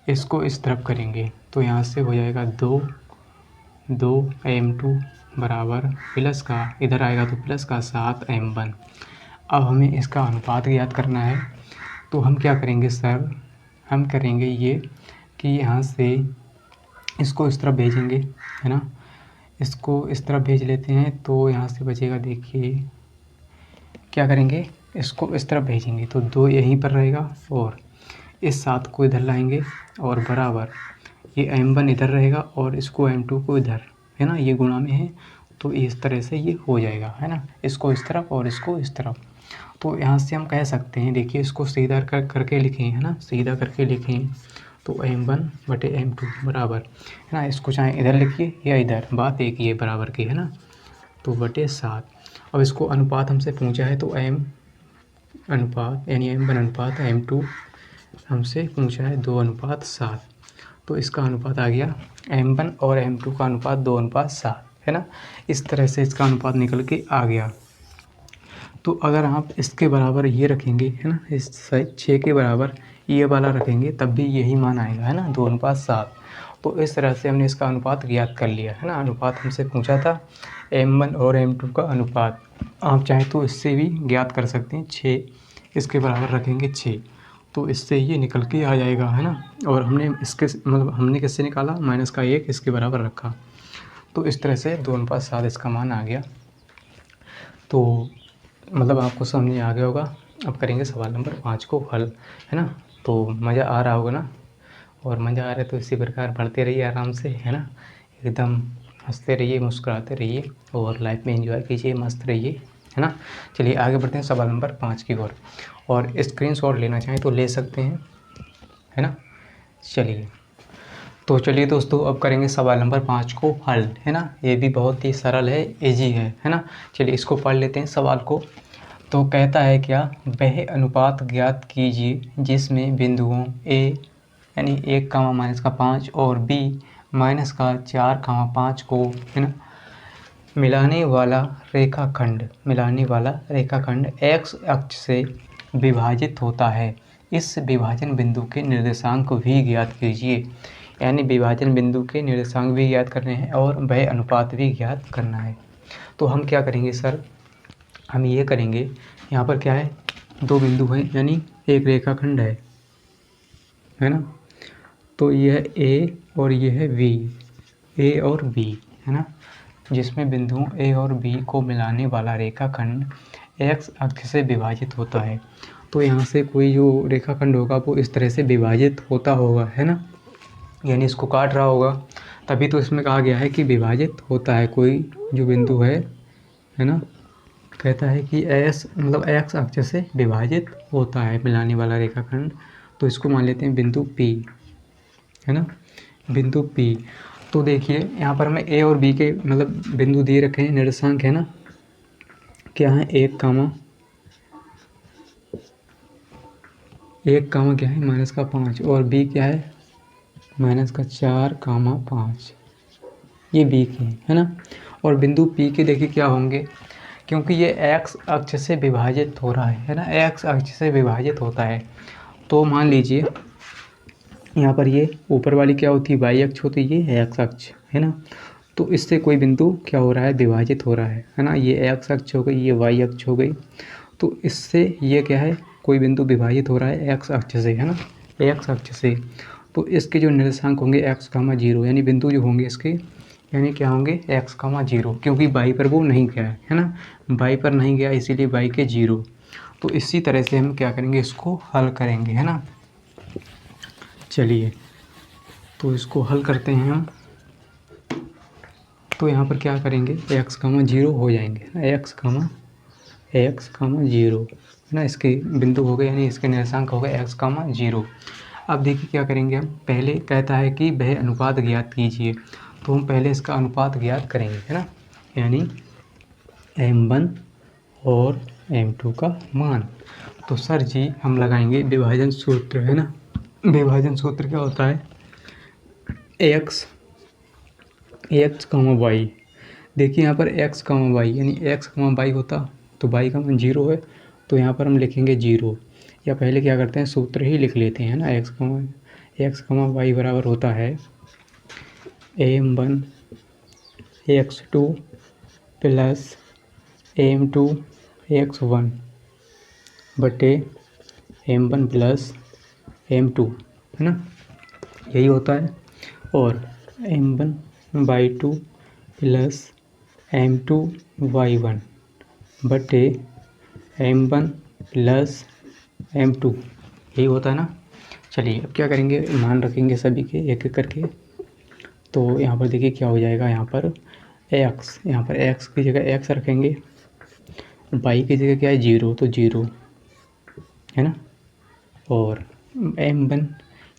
इसको इस तरफ करेंगे, तो यहाँ से हो जाएगा 2m2 बराबर प्लस का, इधर आएगा तो प्लस का 7m1। अब हमें इसका अनुपात ज्ञात करना है, तो हम क्या करेंगे सर, हम करेंगे ये कि यहाँ से इसको इस तरफ भेजेंगे है ना, इसको इस तरफ भेज लेते हैं, तो यहाँ से बचेगा, देखिए क्या करेंगे, इसको इस तरफ भेजेंगे तो 2 यहीं पर रहेगा, और इस 7 को इधर लाएंगे, और बराबर ये m1 इधर रहेगा और इसको m2 को इधर है ना, ये गुणा में है, तो इस तरह से ये हो जाएगा है ना, इसको इस तरफ और इसको इस तरफ। तो यहाँ से हम कह सकते हैं, देखिए इसको सीधा करके लिखें है ना, सीधा करके लिखें तो m1 बटे m2 बराबर है ना, इसको चाहे इधर लिखिए या इधर, बात एक ही है बराबर की है ना, तो बटे 7। अब इसको अनुपात हमसे पूछा है, तो m अनुपात यानी m1 अनुपात m2 हमसे पूछा है 2:7, तो इसका अनुपात आ गया m1 और m2 का अनुपात 2:7 है ना। इस तरह से इसका अनुपात निकल के आ गया। तो अगर आप इसके बराबर ये रखेंगे है ना, इस 6 के बराबर ये वाला रखेंगे तब भी यही मान आएगा है ना, 2:7। तो इस तरह से हमने इसका अनुपात ज्ञात कर लिया है ना। अनुपात हमसे पूछा था m1 और m2 का अनुपात, आप चाहे तो इससे भी ज्ञात कर सकते हैं, 6 इसके बराबर रखेंगे 6, तो इससे ये निकल के आ जाएगा है ना। और हमने इसके मतलब हमने किससे निकाला, -1 इसके बराबर रखा, तो इस तरह से 2:7 इसका मान आ गया। तो मतलब आपको समझ आ गया होगा। अब करेंगे सवाल नंबर 5 को हल है ना। तो मज़ा आ रहा होगा ना, और मज़ा आ रहा है तो इसी प्रकार पढ़ते रहिए आराम से है ना, एकदम हंसते रहिए, मुस्कुराते रहिए और लाइफ में एंजॉय कीजिए, मस्त रहिए है ना। चलिए आगे बढ़ते हैं सवाल नंबर 5 की ओर, और स्क्रीनशॉट लेना चाहें तो ले सकते हैं है ना। चलिए तो चलिए दोस्तों, अब करेंगे सवाल नंबर 5 को हल, है ना। ये भी बहुत ही सरल है, इजी है ना। चलिए इसको पढ़ लेते हैं सवाल को। तो कहता है क्या, वह अनुपात ज्ञात कीजिए जिसमें बिंदुओं ए यानी 1, -5 और बी -4, 5 को, है ना, मिलाने वाला रेखाखंड एक्स अक्ष से विभाजित होता है। इस विभाजन बिंदु के निर्देशांक भी ज्ञात कीजिए। यानी विभाजन बिंदु के निर्देशांक भी ज्ञात करने हैं और वह अनुपात भी ज्ञात करना है। तो हम क्या करेंगे सर, हम ये करेंगे, यहाँ पर क्या है, दो बिंदु हैं यानी एक रेखाखंड है ना। तो यह ए और यह है बी, ए और बी, है ना, जिसमें बिंदुओं ए और बी को मिलाने वाला रेखाखंड एक्स अक्ष से विभाजित होता है। तो यहाँ से कोई जो रेखाखंड होगा वो इस तरह से विभाजित होता होगा, है ना, यानी इसको काट रहा होगा, तभी तो इसमें कहा गया है कि विभाजित होता है कोई जो बिंदु है ना। कहता है कि एस मतलब एक्स अक्ष से विभाजित होता है मिलाने वाला रेखाखंड। तो इसको मान लेते हैं बिंदु पी, है ना, बिंदु पी। तो देखिए यहाँ पर हमें ए और बी के मतलब बिंदु दिए रखे हैं, निर्देशांक है ना, क्या है, 1, क्या है, -5 और बी क्या है, -4, 5। ये बी के है ना। और बिंदु पी के देखिए क्या होंगे, क्योंकि ये एक्स अक्ष से विभाजित हो रहा है ना, एक्स अक्ष से विभाजित होता है। तो मान लीजिए यहाँ पर ये ऊपर वाली क्या होती है, वाई अक्ष होती है, ये एक्स अक्ष है ना। तो इससे कोई बिंदु क्या हो रहा है, विभाजित हो रहा है ना। ये एक्स अक्ष हो गई, ये वाई अक्ष हो गई। तो इससे ये क्या है, कोई बिंदु विभाजित हो रहा है एक्स अक्ष से, है ना, एक्स अक्ष से। तो इसके जो निर्देशांक होंगे x, 0, यानी बिंदु जो होंगे इसके, यानी क्या होंगे, x, 0, क्योंकि y पर वो नहीं गया है ना, y पर नहीं गया इसीलिए y के 0। तो इसी तरह से हम क्या करेंगे, इसको हल करेंगे, है ना। चलिए तो इसको हल करते हैं हम। तो यहाँ पर क्या करेंगे, x, 0 हो जाएंगे, x, 0, है ना, इसके बिंदु हो गए यानी इसके निर्देशांक हो गए x, 0। अब देखिए क्या करेंगे हम, पहले कहता है कि वह अनुपात ज्ञात कीजिए, तो हम पहले इसका अनुपात ज्ञात करेंगे, है ना, यानी m1 और m2 का मान। तो सर जी हम लगाएंगे विभाजन सूत्र, है ना। विभाजन सूत्र क्या होता है, x, y। देखिए यहाँ पर x, y यानी x, y होता तो y का मान 0 है, तो यहाँ पर हम लिखेंगे 0, या पहले क्या करते हैं, सूत्र ही लिख लेते हैं ना। x, y बराबर होता है m1 x2 plus m2 x1 बटे m1 प्लस m2, है ना, यही होता है। और m1/2 प्लस m2/1 बटे m1 प्लस m2, यही होता है ना। चलिए अब क्या करेंगे, मान रखेंगे सभी के एक एक करके। तो यहाँ पर देखिए क्या हो जाएगा, यहाँ पर x की जगह x रखेंगे, y की जगह क्या है, 0, तो 0, है ना। और m1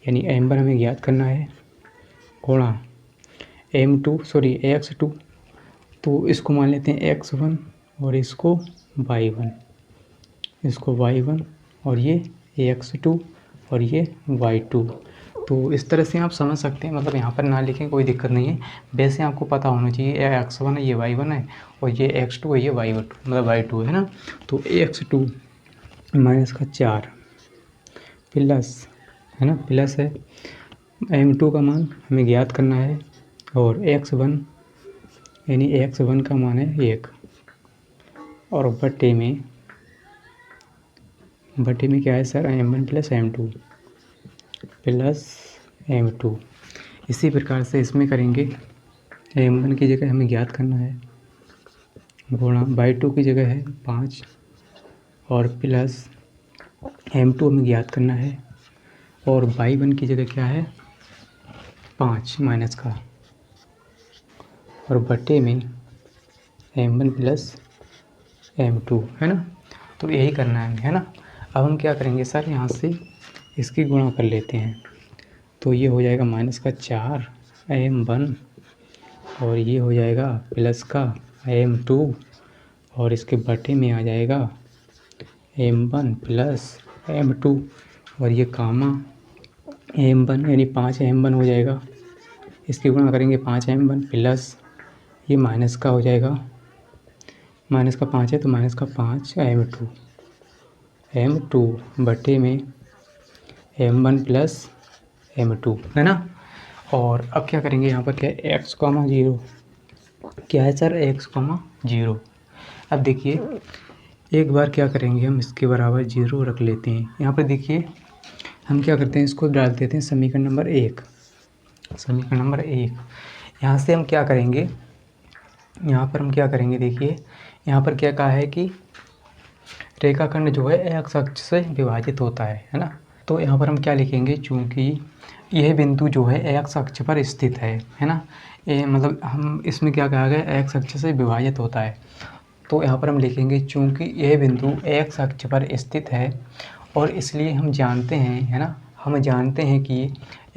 यानी m1 हमें ज्ञात करना है, गुणा x2, तो इसको मान लेते हैं x1 और इसको y1, और ये x2 और ये y2। तो इस तरह से आप समझ सकते हैं, मतलब यहाँ पर ना लिखें कोई दिक्कत नहीं है, वैसे आपको पता होना चाहिए ये x1 है, ये y1 है, और ये x2 है, ये y2 मतलब y2 है ना। तो x2 -4 प्लस, है ना, प्लस है, m2 का मान हमें ज्ञात करना है, और x1 यानी x1 का मान है 1, और बटे में क्या है सर, m1 प्लस m2 इसी प्रकार से इसमें करेंगे, m1 की जगह हमें ज्ञात करना है, गुणा y2 की जगह है 5, और प्लस m2 हमें ज्ञात करना है, और y1 की जगह क्या है 5 माइनस का, और बटे में m1 प्लस m2, है ना। तो यही करना है ना। अब हम क्या करेंगे सर, यहाँ से इसकी गुणा कर लेते हैं। तो ये हो जाएगा माइनस का 4m1 और ये हो जाएगा प्लस का m2 और इसके बटे में आ जाएगा m1 प्लस m2 और ये कामा m1 यानी 5m1 हो जाएगा। इसकी गुणा करेंगे 5m1 प्लस ये माइनस का हो जाएगा, माइनस का 5 है तो माइनस का 5m2 बटे में m1 प्लस m2 है ना। और अब क्या करेंगे, यहाँ पर क्या है x, 0 क्या है सर, x, 0। अब देखिए एक बार क्या करेंगे, हम इसके बराबर 0 रख लेते हैं। यहाँ पर देखिए हम क्या करते हैं, इसको डाल देते हैं समीकरण नंबर 1। समीकरण नंबर 1 यहाँ से हम क्या करेंगे, यहाँ पर हम क्या करेंगे, देखिए यहाँ पर क्या कहा है कि रेखाखंड जो है x अक्ष से विभाजित होता है ना। तो यहाँ पर हम क्या लिखेंगे, चूँकि यह बिंदु जो है x अक्ष पर स्थित है ना। ये मतलब हम इसमें क्या कहा गया, x अक्ष से विभाजित होता है। तो यहाँ पर हम लिखेंगे चूँकि यह बिंदु x अक्ष पर स्थित है और इसलिए हम जानते हैं है ना, हम जानते हैं कि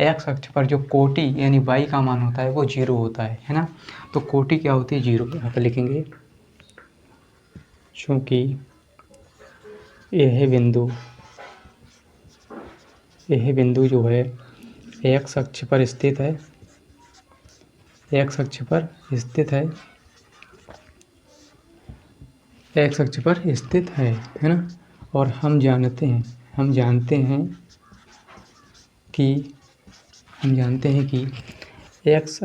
x अक्ष पर जो कोटि यानी y का मान होता है वो 0 होता है ना। तो कोटि क्या होती है, 0। यहाँ पर लिखेंगे चूँकि यह बिंदु जो है x अक्ष पर स्थित है, x अक्ष पर स्थित है, x अक्ष पर स्थित है ना। और हम जानते हैं कि x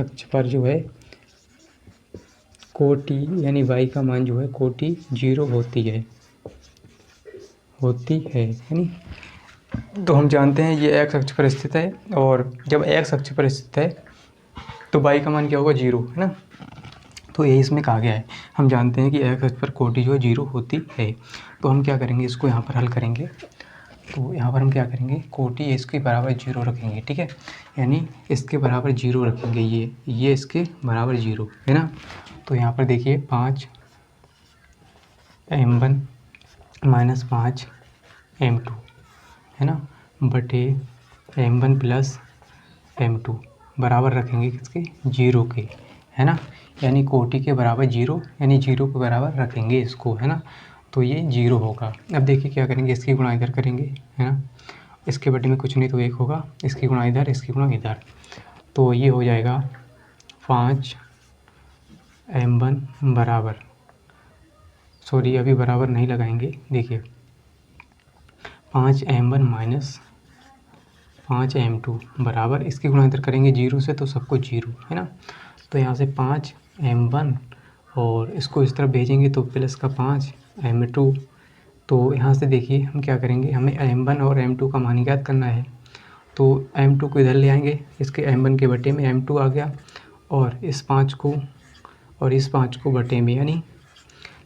अक्ष पर जो है कोटि यानी y का मान जो है कोटि 0 होती है यानी। तो हम जानते हैं ये x अक्ष पर स्थित है और जब x अक्ष पर स्थित है तो y का मान क्या होगा, 0 है ना। तो यही इसमें कहा गया है, हम जानते हैं कि x अक्ष पर कोटि जो है 0 होती है। तो हम क्या करेंगे, इसको यहाँ पर हल करेंगे। तो यहाँ पर हम क्या करेंगे, कोटि इसके बराबर 0 रखेंगे, ठीक है, यानी इसके बराबर 0 रखेंगे, ये इसके बराबर 0 है ना। तो यहाँ पर देखिए 5m1 माइनस 5m2 है ना बटे m1 प्लस m2 बराबर रखेंगे किसके, 0 के, है ना। यानी कोटि के बराबर 0 यानी 0 के बराबर रखेंगे इसको, है ना। तो ये 0 होगा। अब देखिए क्या करेंगे, इसकी गुणा इधर करेंगे, है ना। इसके बटे में कुछ नहीं तो 1 होगा, इसकी गुणा इधर, इसकी गुणा इधर। तो ये हो जाएगा 5m1 बराबर, सॉरी अभी बराबर नहीं लगाएंगे, देखिए 5m1 माइनस 5m2 बराबर, इसकी गुणा इधर करेंगे 0 से तो सबको 0 है ना। तो यहाँ से 5m1 और इसको इस तरफ भेजेंगे तो प्लस का 5m2। तो यहाँ से देखिए हम क्या करेंगे, हमें m1 और m2 का मान ज्ञात करना है। तो m2 को इधर ले आएंगे, इसके m1 के बटे में m2 आ गया और इस 5 को बटे में, यानी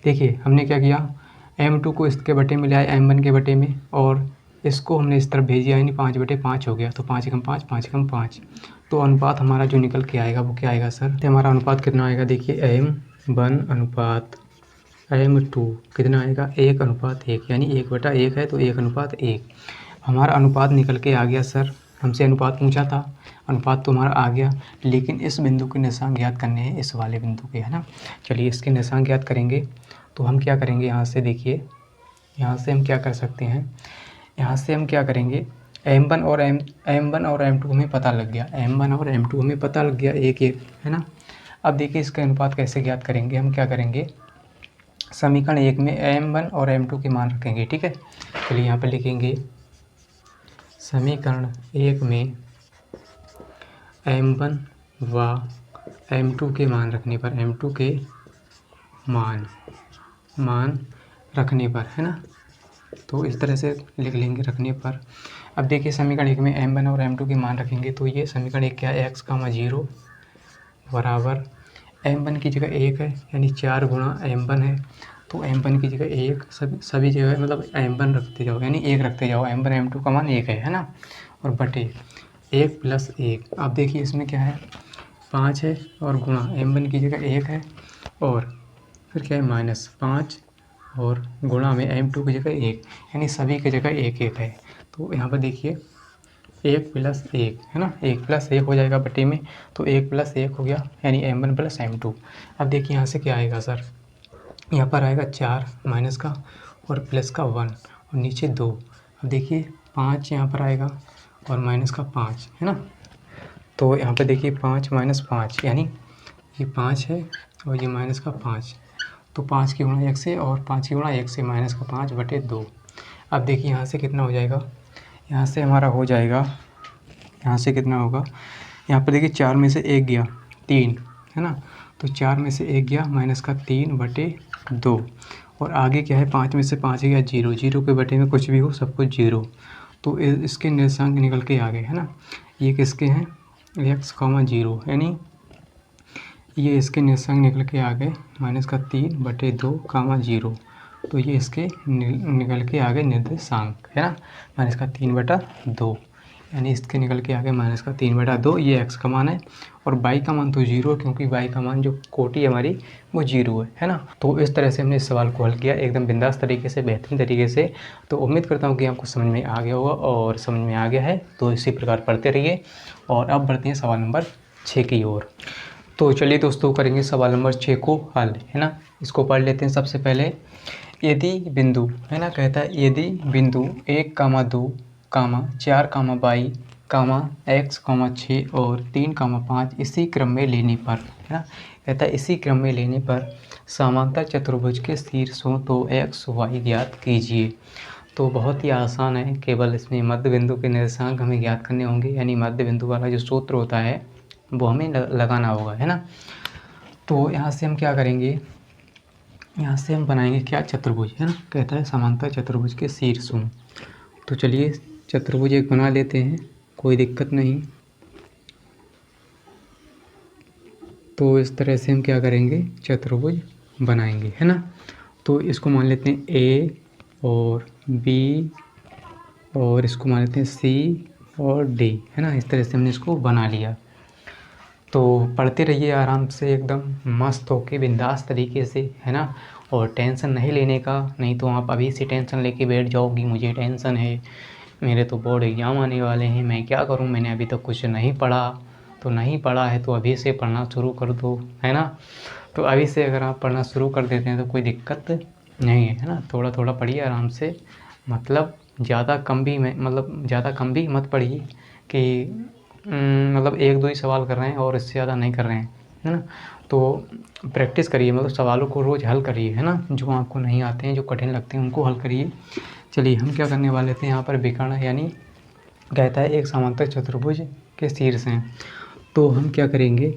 देखिए हमने क्या किया, m2 को इसके बटे में ले आए m1 के बटे में और इसको हमने इस तरफ भेज दिया, यानी 5/5 हो गया। तो 5 एकम 5, 5 एकम 5। तो अनुपात हमारा जो निकल के आएगा वो क्या आएगा सर, तो हमारा अनुपात कितना आएगा, देखिए m1 अनुपात m2 कितना आएगा, 1:1, यानी 1/1 है तो 1:1 हमारा अनुपात निकल के आ गया सर। हमसे अनुपात पूछा था, अनुपात तो हमारा आ गया, लेकिन इस बिंदु के निशान ज्ञात करने हैं, इस वाले बिंदु के, है ना। चलिए इसके निशान ज्ञात करेंगे। तो हम क्या करेंगे, यहाँ से देखिए, यहाँ से हम क्या कर सकते हैं, यहाँ से हम क्या करेंगे, m1 और m2 हमें पता लग गया, m1 और m2 हमें पता लग गया 1:1, है ना। अब देखिए इसका अनुपात कैसे ज्ञात करेंगे, हम क्या करेंगे, समीकरण 1 में m1 और m2 के मान रखेंगे, ठीक है। चलिए यहाँ पर लिखेंगे समीकरण 1 में m1 व m2 के मान रखने पर, m2 के मान रखने पर, है ना। तो इस तरह से लिख लेंगे रखने पर। अब देखिए समीकरण 1 में m1 और m2 के मान रखेंगे तो ये समीकरण 1 क्या है, x, 0 बराबर m1 की जगह 1 है, यानी 4 गुणा m1 है। तो m1 की जगह 1, सभी जगह मतलब m1 रखते जाओ, यानी 1 रखते जाओ, m1 m2 का मान 1 है ना। और बटे 1 + 1। अब देखिए इसमें क्या है, 5 है और गुणा m1 की जगह 1 है और फिर क्या है -5 और गुणा में m2 की जगह 1, यानी सभी की जगह 1 है। तो यहाँ पर देखिए 1 + 1 है ना, 1 + 1 हो जाएगा बटे में, तो 1 + 1 हो गया, यानी m1 + m2। अब देखिए यहाँ से क्या आएगा सर, यहाँ पर आएगा 4 माइनस का और प्लस का 1 और नीचे 2। अब देखिए 5 यहाँ पर आएगा और माइनस का 5 है ना, तो यहाँ पर देखिए 5 - 5 यानी ये 5 है और ये माइनस का 5, तो 5 की गुणा 1 से और 5 की गुणा 1 से माइनस का 5 बटे 2। अब देखिए यहाँ से कितना हो जाएगा, यहाँ से हमारा हो जाएगा, यहाँ से कितना होगा, यहाँ पर देखिए 4 में से 1 गया 3 है ना, तो 4 में से 1 गया माइनस का 3 बटे 2 और आगे क्या है, 5 में से 5 गया 0, 0 के बटे में कुछ भी हो सब कुछ 0, तो इसके निर्देशांक निकल के आ गए है ना। ये किसके हैं, x, 0, यानी ये इसके निर्देशांक निकल के आ गए -3 बटे 2, 0, तो ये इसके निकल के आ गए निर्देशांक है ना, -3 बटा 2, यानी इसके निकल के आ गए -3 बटा 2। ये x का मान है और y का मान तो 0, क्योंकि y का मान जो कोटि हमारी वो 0 है ना। तो इस तरह से हमने इस सवाल को हल किया एकदम बिंदास तरीके से, बेहतरीन तरीके से। तो उम्मीद करता हूँ कि आपको समझ में आ गया होगा, और समझ में आ गया है तो इसी प्रकार पढ़ते रहिए। और अब बढ़ते हैं सवाल नंबर 6 की ओर। तो चलिए दोस्तों, करेंगे सवाल नंबर 6 को हल है ना। इसको पढ़ लेते हैं सबसे पहले। यदि बिंदु है ना, कहता है यदि बिंदु 1, 2, 4, y, x, 6 और 3, 5 इसी क्रम में लेने पर है ना, कहता है इसी क्रम में लेने पर समांतर चतुर्भुज के शीर्षों तो x, y ज्ञात कीजिए। तो बहुत ही आसान है, केवल इसमें मध्य बिंदु के निर्देशांक हमें ज्ञात करने होंगे, यानी मध्य बिंदु वाला जो सूत्र होता है वो हमें लगाना होगा है ना। तो यहाँ से हम क्या करेंगे, यहाँ से हम बनाएंगे क्या, चतुर्भुज है ना, कहता है समांतर चतुर्भुज के शीर्षों। तो चलिए चतुर्भुज एक बना लेते हैं, कोई दिक्कत नहीं। तो इस तरह से हम क्या करेंगे, चतुर्भुज बनाएंगे है ना। तो इसको मान लेते हैं A और B और इसको मान लेते हैं C और D है ना। इस तरह से हमने इसको बना लिया। तो पढ़ते रहिए आराम से, एकदम मस्त होके बिंदास तरीके से है ना, और टेंशन नहीं लेने का, नहीं तो आप अभी से टेंशन लेके बैठ जाओगी, मुझे टेंशन है, मेरे तो बोर्ड एग्ज़ाम आने वाले हैं, मैं क्या करूं, मैंने अभी तक कुछ नहीं पढ़ा। तो नहीं पढ़ा है तो अभी से पढ़ना शुरू कर दो है ना। तो अभी से अगर आप पढ़ना शुरू कर देते हैं तो कोई दिक्कत नहीं है ना। थोड़ा थोड़ा पढ़िए आराम से, मतलब ज़्यादा कम भी मत पढ़िए कि मतलब 1-2 ही सवाल कर रहे हैं और इससे ज़्यादा नहीं कर रहे हैं है ना। तो प्रैक्टिस करिए, मतलब सवालों को रोज़ हल करिए है ना, जो आपको नहीं आते हैं, जो कठिन लगते हैं उनको हल करिए। चलिए हम क्या करने वाले थे, यहाँ पर विकर्ण यानी कहता है एक समांतर चतुर्भुज के शीर्ष हैं। तो हम क्या करेंगे,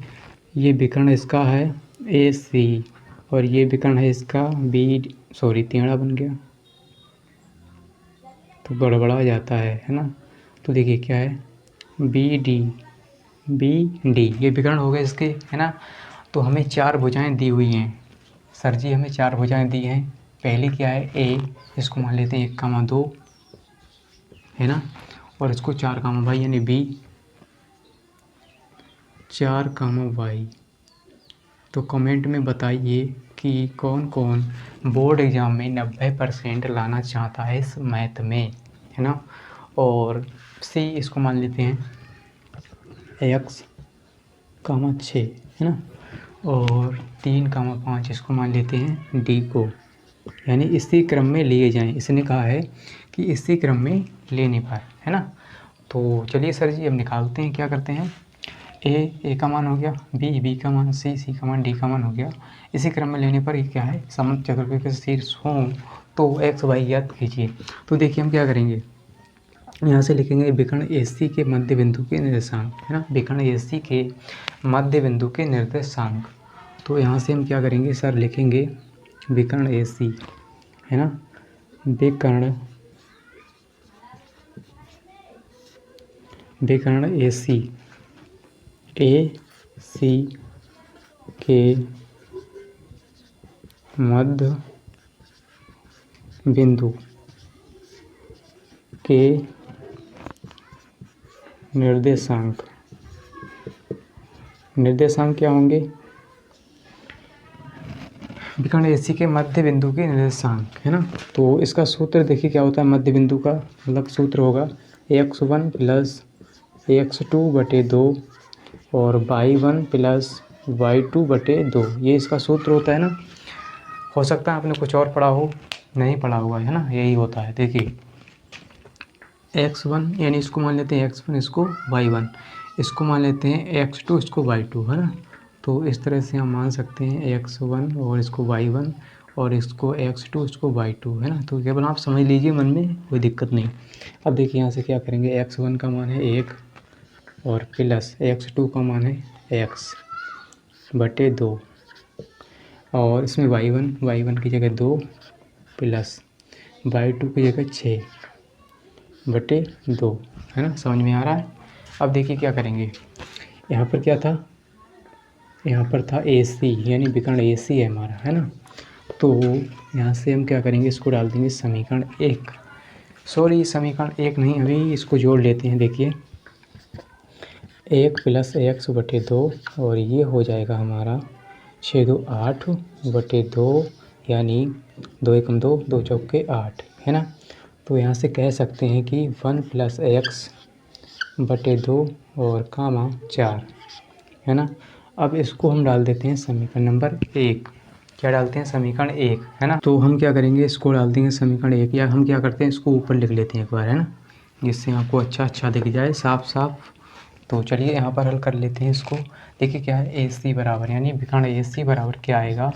ये विकर्ण इसका है AC और ये विकर्ण है इसका टेढ़ा बन गया तो गड़बड़ा जाता है ना। तो देखिए क्या है BD ये विकर्ण हो गए इसके है ना। तो हमें 4 भुजाएं दी हुई हैं सर जी, हमें 4 भुजाएं दी हैं। पहली क्या है A, इसको मान लेते हैं 1, 2 है ना, और इसको 4, y यानी B 4, y। तो कमेंट में बताइए कि कौन कौन बोर्ड एग्ज़ाम में 90% लाना चाहता है इस मैथ में है ना। और C इसको मान लेते हैं x, 6 है ना, और 3, 5 इसको मान लेते हैं D को, यानी इसी क्रम में लिए जाएं। इसने कहा है कि इसी क्रम में लेने पर है ना। तो चलिए सर जी अब निकालते हैं, क्या करते हैं, A का मान हो गया, B का मान, C का मान, D का मान हो गया। इसी क्रम में लेने पर ये क्या है, समांतर चतुर्भुज के शीर्ष हों तो x, y ज्ञात कीजिए। तो देखिए हम क्या करेंगे, यहाँ से लिखेंगे विकर्ण AC के मध्य बिंदु के निर्देशांक है ना, विकर्ण AC के मध्य बिंदु के निर्देशांक। तो यहाँ से हम क्या करेंगे सर, लिखेंगे विकर्ण AC है ना, विकर्ण AC के मध्य बिंदु के निर्देशांक क्या होंगे, विकर्ण AC के मध्य बिंदु के निर्देशांक, है ना। तो इसका सूत्र देखिए क्या होता है मध्य बिंदु का, मतलब सूत्र होगा x1 प्लस x2 बटे 2 और y1 प्लस y2 बटे 2, ये इसका सूत्र होता है ना। हो सकता है आपने कुछ और पढ़ा हो, नहीं पढ़ा हुआ है ना, यही होता है। देखिए x1 यानी इसको मान लेते हैं x1, इसको y1, इसको मान लेते हैं x2, इसको y2, है ना। तो इस तरह से हम मान सकते हैं x1 और इसको y1 और इसको x2, इसको y2, है ना। तो केवल आप समझ लीजिए मन में, कोई दिक्कत नहीं। अब देखिए यहाँ से क्या करेंगे, x1 का मान है 1 और प्लस x2 का मान है x बटे 2 और इसमें y1 की जगह 2 प्लस y2 की जगह 6 बटे 2, है ना। समझ में आ रहा है। अब देखिए क्या करेंगे, यहाँ पर क्या था, यहाँ पर था AC यानी विकर्ण AC है हमारा, है ना। तो यहाँ से हम क्या करेंगे, इसको डाल देंगे समीकरण 1, सॉरी समीकरण 1 नहीं, अभी इसको जोड़ लेते हैं। देखिए 1 प्लस x बटे 2 और ये हो जाएगा हमारा 6 2 8 बटे 2 यानी 2 एकम 2, 2 चौके 8, है ना। तो यहाँ से कह सकते हैं कि 1 प्लस x बटे 2 और कामा 4, है ना। अब इसको हम डाल देते हैं समीकरण नंबर 1, क्या डालते हैं समीकरण 1, है ना। तो हम क्या करेंगे, इसको डाल देंगे समीकरण 1, या हम क्या करते हैं इसको ऊपर लिख लेते हैं एक बार, है ना, जिससे आपको अच्छा दिख जाए साफ साफ। तो चलिए यहाँ पर हल कर लेते हैं इसको। देखिए क्या है, AC बराबर यानी विकर्ण AC बराबर क्या आएगा,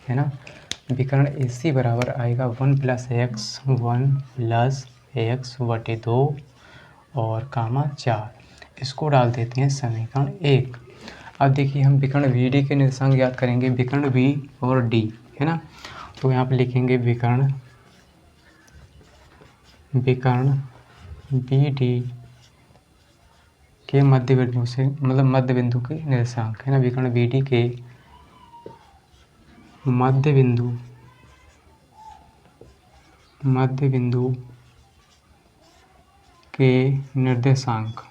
है ना, विकर्ण AC बराबर आएगा 1 प्लस x बटे 2 और कामा 4, इसको डाल देते हैं समीकरण 1। अब देखिए हम विकर्ण VD के निर्देशांक ज्ञात करेंगे, विकर्ण V और D, है ना। तो यहाँ पर लिखेंगे विकर्ण BD के मध्य बिंदु से, मतलब मध्य बिंदु के निर्देशांक, है ना, विकर्ण BD के मध्य बिंदु के निर्देशांक,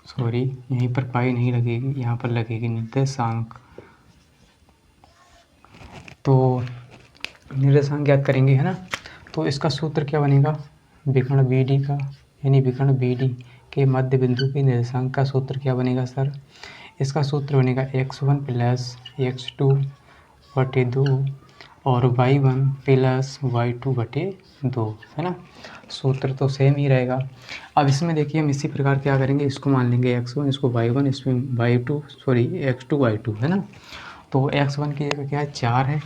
सॉरी यहीं पर पाई नहीं लगेगी, यहाँ पर लगेगी निर्देशांक। तो निर्देशांक ज्ञात करेंगे, है ना। तो इसका सूत्र क्या बनेगा, विकर्ण BD का यानी विकर्ण BD के मध्य बिंदु के निर्देशांक का सूत्र क्या बनेगा सर, इसका सूत्र बनेगा x1 प्लस x2 बटे 2 और y1 प्लस y2 बटे 2, है ना। सूत्र तो सेम ही रहेगा। अब इसमें देखिए हम इसी प्रकार क्या करेंगे, इसको मान लेंगे x1, इसको y1, इसमें x2 y2, है ना। तो x1 की जगह क्या है 4 है,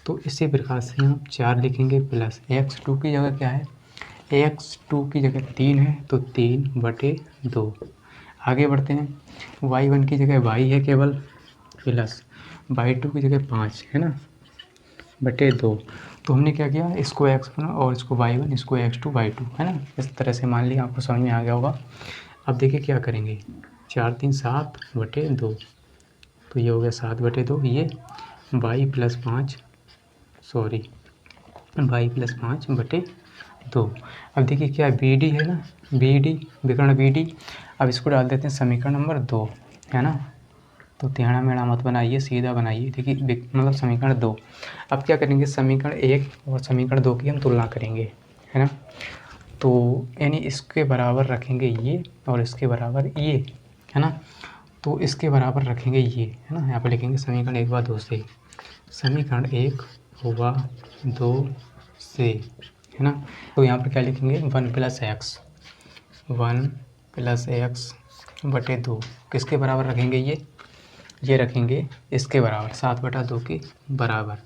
तो इसी प्रकार से हम 4 लिखेंगे, प्लस x2 की जगह क्या है, x2 की जगह 3 है तो 3 बटे 2। आगे बढ़ते हैं, y1 की जगह y है केवल, प्लस y2 की जगह 5, है ना, बटे 2। तो हमने क्या किया, इसको x1 और इसको y1, इसको x2 y2, है ना, इस तरह से मान लिया, आपको समझ में आ गया होगा। अब देखिए क्या करेंगे, 4 3 7 बटे 2, तो ये हो गया 7 बटे 2, ये y प्लस 5 बटे 2। अब देखिए क्या BD है ना, BD विकर्ण BD, अब इसको डाल देते हैं समीकरण नंबर 2, है ना। तो टेढ़ा मेढ़ा मत बनाइए, सीधा बनाइए। देखिए मतलब समीकरण 2। अब क्या करेंगे, समीकरण 1 और समीकरण 2 की हम तुलना करेंगे, है ना। तो यानी इसके बराबर रखेंगे ये और इसके बराबर ये, है ना। तो इसके बराबर रखेंगे ये, है ना। यहाँ पर लिखेंगे समीकरण 1 व 2 से, समीकरण 1 व 2 से, है ना। तो यहाँ पर क्या लिखेंगे, 1 प्लस एक्स बटे 2 किसके बराबर रखेंगे, ये रखेंगे इसके बराबर 7/2 के बराबर।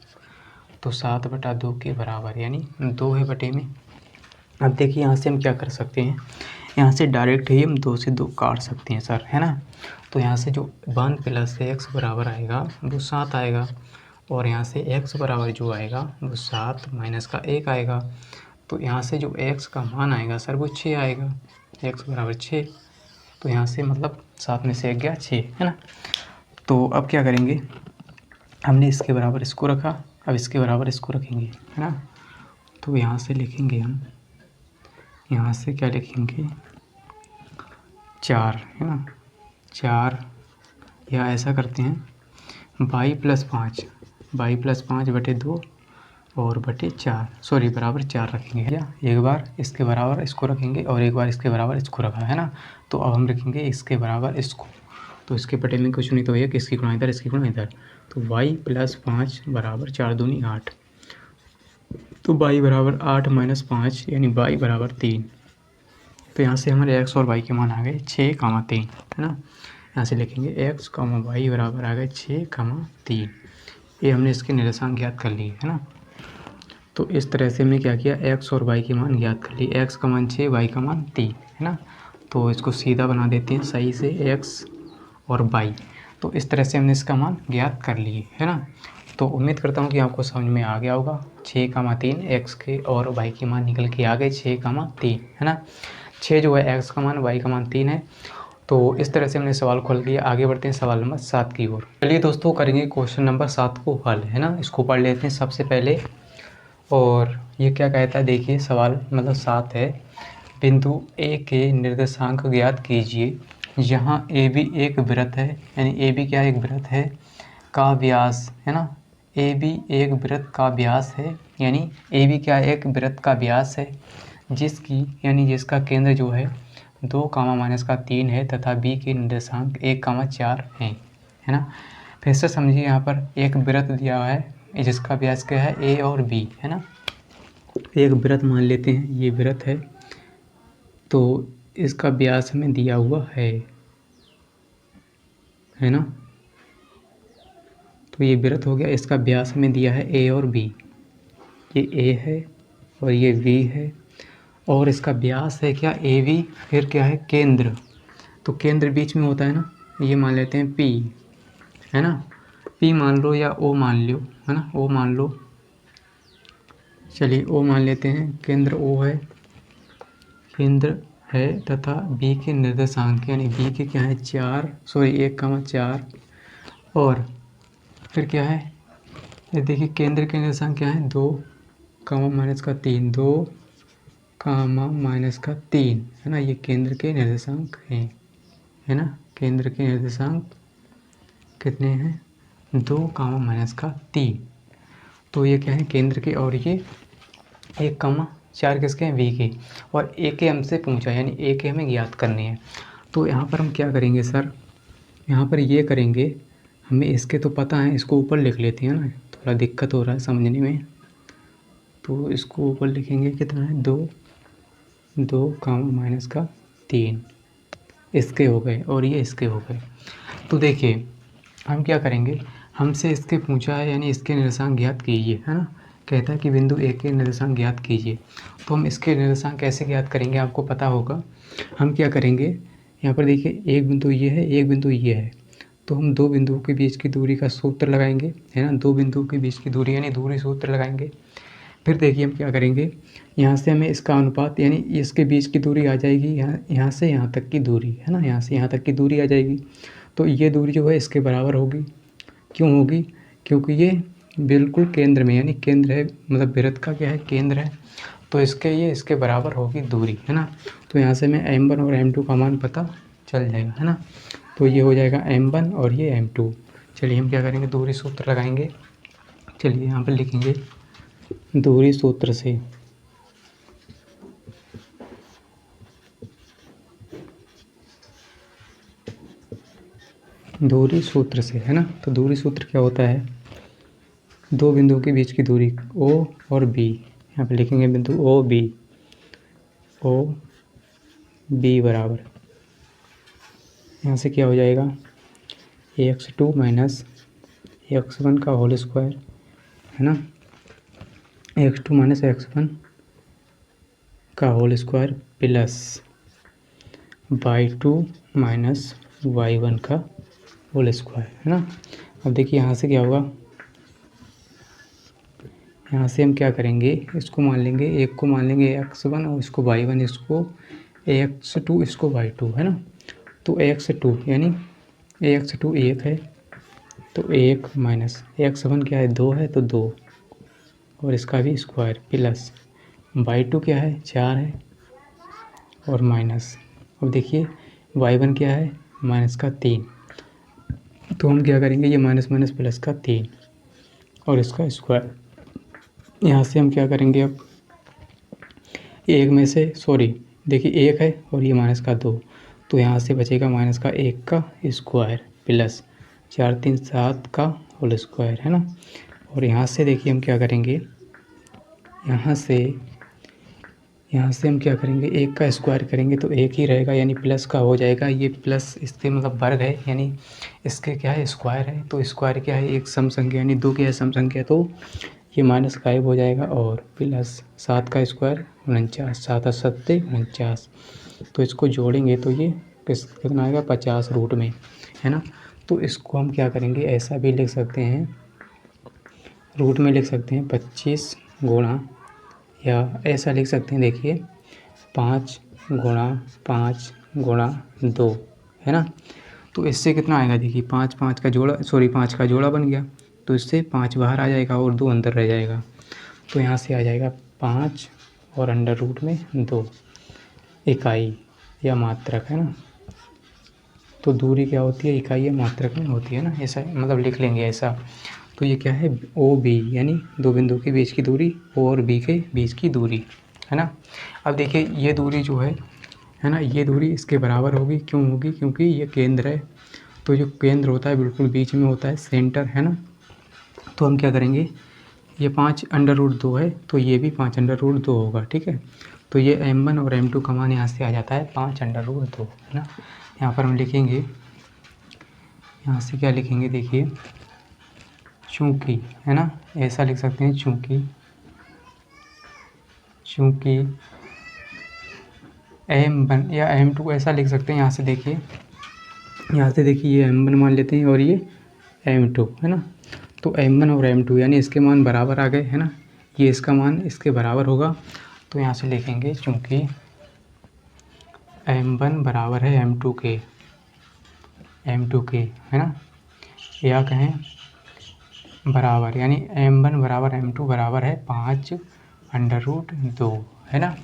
तो 7/2 के बराबर यानी 2 है बटे में। अब देखिए यहाँ से हम क्या कर सकते हैं, यहाँ से डायरेक्ट ही हम 2 से 2 काट सकते हैं सर, है ना। तो यहाँ से जो 1 प्लस एक्स बराबर आएगा वो 7 आएगा, और यहाँ से x बराबर जो आएगा वो 7 माइनस का 1 आएगा। तो यहाँ से जो x का मान आएगा सर वो 6 आएगा, x बराबर 6। तो यहाँ से मतलब 7 में से 1 गया 6, है ना। तो अब क्या करेंगे, हमने इसके बराबर इसको रखा, अब इसके बराबर इसको रखेंगे, है ना। तो यहाँ से लिखेंगे हम, यहाँ से क्या लिखेंगे 4, है ना, 4, या ऐसा करते हैं y प्लस 5 वाई प्लस 5/2 और बटे 4, सॉरी बराबर 4 रखेंगे या एक बार इसके बराबर इसको रखेंगे और एक बार इसके बराबर इसको रखा है ना। तो अब हम रखेंगे इसके बराबर इसको, तो इसके बटे में कुछ नहीं तो एक, इसकी गुणा इधर, इसकी गुणा इधर। तो y प्लस 5 बराबर 4 दूनी 8, तो y बराबर 8 माइनस 5 यानी y बराबर 3। तो यहाँ से हमारे x और y के मान आ गए 6,3 है ना। यहाँ से लिखेंगे x, y बराबर आ गए 6,3। ये हमने इसके निर्देशांक ज्ञात कर लिए है ना। तो इस तरह से हमने क्या किया, x और y के मान ज्ञात कर लिए। x का मान 6, y का मान 3 है ना। तो इसको सीधा बना देते हैं सही से, x और y। तो इस तरह से हमने इसका मान ज्ञात कर लिए है ना। तो उम्मीद करता हूँ कि आपको समझ में आ गया होगा। 6,3 x के और y के मान निकल के आ गए 6,3 है ना। 6 जो है x का मान, y का मान 3 है। तो इस तरह से हमने सवाल खोल दिया। आगे बढ़ते हैं सवाल नंबर 7 की ओर। चलिए दोस्तों करेंगे क्वेश्चन नंबर 7 को हल है ना। इसको पढ़ लेते हैं सबसे पहले। और ये क्या कहता है देखिए, सवाल मतलब 7 है। बिंदु ए के निर्देशांक ज्ञात कीजिए जहाँ ए बी एक वृत्त है, यानी ए बी क्या एक वृत्त है, का व्यास है ना। ए बी एक वृत्त का व्यास है, यानी ए बी क्या एक वृत्त का व्यास है जिसकी यानी जिसका केंद्र जो है 2, -3 है तथा बी के निर्देशांक 1, 4 हैं है ना। फिर से समझिए, यहाँ पर एक वृत्त दिया हुआ है जिसका व्यास क्या है ए और बी है ना। एक वृत्त मान लेते हैं, ये वृत्त है तो इसका व्यास हमें दिया हुआ है ना। तो ये वृत्त हो गया, इसका व्यास हमें दिया है ए और बी। ये ए है और ये बी है और इसका व्यास है क्या ए बी, फिर क्या है केंद्र। तो केंद्र बीच में होता है ना, ये मान लेते हैं पी है ना। पी मान लो या ओ मान लो है ना, ओ मान लो। चलिए ओ मान लेते हैं, केंद्र ओ है, केंद्र है तथा बी के निर्देशांक यानी बी के क्या है 1, 4 और फिर क्या है, ये देखिए केंद्र के निर्देशांक क्या है 2, -3, 2, -3 है ना। ये केंद्र के निर्देशांक हैं है ना। केंद्र के निर्देशांक कितने हैं 2, -3। तो ये क्या है केंद्र के, और ये 1, 4 किसके हैं बी के। और ए के हमसे पूछा यानी ए के हमें ज्ञात करने हैं। तो यहाँ पर हम क्या करेंगे सर, यहाँ पर ये करेंगे, हमें इसके तो पता है, इसको ऊपर लिख लेते हैं ना, थोड़ा दिक्कत हो रहा है समझने में। तो इसको ऊपर लिखेंगे, कितना है 2, 2, -3 इसके हो गए और ये इसके हो गए। तो देखिए हम क्या करेंगे, हमसे इसके पूछा है यानी इसके निर्देशांक ज्ञात कीजिए है ना। कहता है कि बिंदु ए के निर्देशांक ज्ञात कीजिए। तो हम इसके निर्देशांक कैसे ज्ञात करेंगे आपको पता होगा। हम क्या करेंगे, यहाँ पर देखिए एक बिंदु ये है, एक बिंदु ये है। तो हम दो बिंदुओं के बीच की दूरी का सूत्र लगाएंगे है ना। दो बिंदुओं के बीच की दूरी यानी दूरी सूत्र लगाएंगे। फिर देखिए हम क्या करेंगे, यहाँ से हमें इसका अनुपात यानी इसके बीच की दूरी आ जाएगी, यहाँ से यहाँ तक की दूरी है ना, यहाँ से यहाँ तक की दूरी आ जाएगी। तो ये दूरी जो है इसके बराबर होगी। क्यों होगी, क्योंकि ये बिल्कुल केंद्र में यानी केंद्र है, मतलब वृत्त का क्या है केंद्र है। तो इसके बराबर होगी दूरी है ना। तो यहाँ से हमें m1 और m2 का मान पता चल जाएगा है ना। तो ये हो जाएगा m1 और ये m2। चलिए हम क्या करेंगे, दूरी सूत्र लगाएंगे। चलिए यहाँ पर लिखेंगे दूरी सूत्र से, दूरी सूत्र से है ना। तो दूरी सूत्र क्या होता है, दो बिंदुओं के बीच की दूरी O और B। यहाँ पे लिखेंगे बिंदु ओ बी बराबर, यहाँ से क्या हो जाएगा x2 - x1 का होल स्क्वायर है ना। x2 - x1 का whole square plus y2 - y1 का होल स्क्वायर है ना। अब देखिए यहाँ से क्या होगा, यहाँ से हम क्या करेंगे, इसको मान लेंगे, एक को मान लेंगे x1 और इसको y1, इसको x2 इसको y2 है ना। तो x2 यानी x2 1 है तो 1 माइनस x1 क्या है 2 है तो 2 और इसका भी स्क्वायर प्लस y2 क्या है 4 है और माइनस, अब देखिए y1 क्या है -3। तो हम क्या करेंगे, ये माइनस माइनस प्लस का 3 और इसका स्क्वायर। यहाँ से हम क्या करेंगे अब, एक में से सॉरी देखिए एक है और ये माइनस का 2, तो यहाँ से बचेगा माइनस का 1 का स्क्वायर प्लस 4 3 7 का होल स्क्वायर, है ना। और यहाँ से देखिए हम क्या करेंगे, यहाँ से हम क्या करेंगे, 1 का स्क्वायर करेंगे तो 1 ही रहेगा, यानी प्लस का हो जाएगा। ये प्लस इसके मतलब वर्ग है, यानी इसके क्या है स्क्वायर है, तो स्क्वायर क्या है एक सम संख्या, यानी 2 क्या है सम संख्या, तो ये माइनस गायब हो जाएगा। और प्लस 7 का स्क्वायर 49, 7 7 49, तो इसको जोड़ेंगे तो ये कितना आएगा 50 रूट में, है ना। तो इसको हम क्या करेंगे, ऐसा भी लिख सकते हैं, रूट में लिख सकते हैं 25 गुणा, या ऐसा लिख सकते हैं देखिए 5 गुणा 5 गुणा 2, है ना। तो इससे कितना आएगा देखिए 5 5 का जोड़ा, सॉरी 5 का जोड़ा बन गया, तो इससे 5 बाहर आ जाएगा और 2 अंदर रह जाएगा, तो यहाँ से आ जाएगा 5 और अंडर रूट में 2 इकाई या मात्रक, है ना। तो दूरी क्या होती है, इकाई या मात्रक में होती है ना, ऐसा मतलब लिख लेंगे ऐसा। तो ये क्या है ओ बी, यानी दो बिंदु के बीच की दूरी, ओ और बी के बीच की दूरी, है ना। अब देखिए ये दूरी जो है ना, ये दूरी इसके बराबर होगी, क्यों होगी, क्योंकि ये केंद्र है, तो जो केंद्र होता है बिल्कुल बीच में होता है, सेंटर, है ना। तो हम क्या करेंगे, ये 5 अंडर रूट 2 है, तो ये भी 5 अंडर रूट 2 होगा, ठीक है। तो ये m1 और m2 का मान यहाँ से आ जाता है 5 अंडर रूट 2, है ना। यहाँ पर हम लिखेंगे, यहाँ से क्या लिखेंगे देखिए, चूँकि, है ना, ऐसा लिख सकते हैं चूँकि m1 या m2 ऐसा लिख सकते हैं। यहाँ से देखिए ये m1 मान लेते हैं और ये m2, है ना। तो m1 और m2 यानी इसके मान बराबर आ गए, है ना, ये इसका मान इसके बराबर होगा। तो यहाँ से लिखेंगे चूँकि m1 बराबर है m2 के, है ना, या कहें बराबर, यानी m1 बराबर m2 बराबर है 5 अंडर रूट 2, है ना।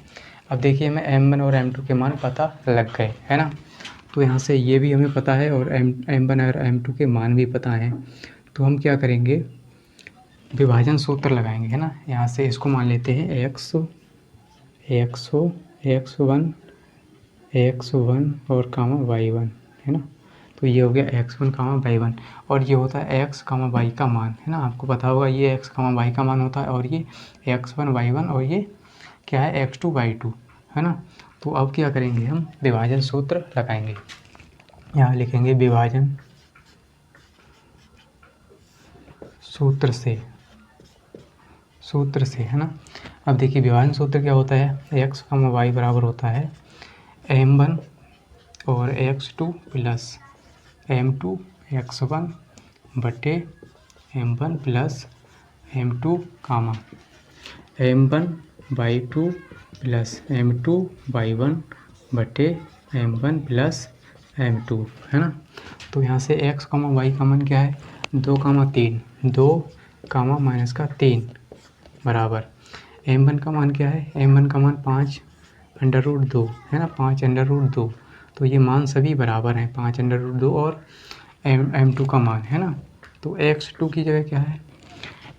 अब देखिए हमें m1 और m2 के मान पता लग गए, है ना। तो यहाँ से ये भी हमें पता है और m1 और m2 के मान भी पता हैं। तो हम क्या करेंगे, विभाजन सूत्र लगाएंगे, है ना। यहाँ से इसको मान लेते हैं x1 और कामा y1, है ना। तो ये हो गया x1 कामा y1, और ये होता है x कामा y का मान, है ना। आपको पता होगा ये x कामा y का मान होता है, और ये x1 y1, और ये क्या है x2 y2, है ना। तो अब क्या करेंगे, हम विभाजन सूत्र लगाएंगे। यहाँ लिखेंगे विभाजन सूत्र से, है ना। अब देखिए विभाजन सूत्र क्या होता है, x कामा y बराबर होता है m1 और x2 प्लस m2 x1 बटे m1 प्लस m2 कामा m1/2 प्लस m2/1 बटे m1 प्लस m2, है ना। तो यहाँ से x कामा y का मान क्या है, 2 कामा 3, 2 कामा माइनस का 3 बराबर m1 का मान क्या है, m1 का मान 5 अंडर रूट 2, है ना, 5 अंडर रूट 2। तो ये मान सभी बराबर हैं, 5 अंडर रूट 2 और m2 का मान, है ना। तो x2 की जगह क्या है,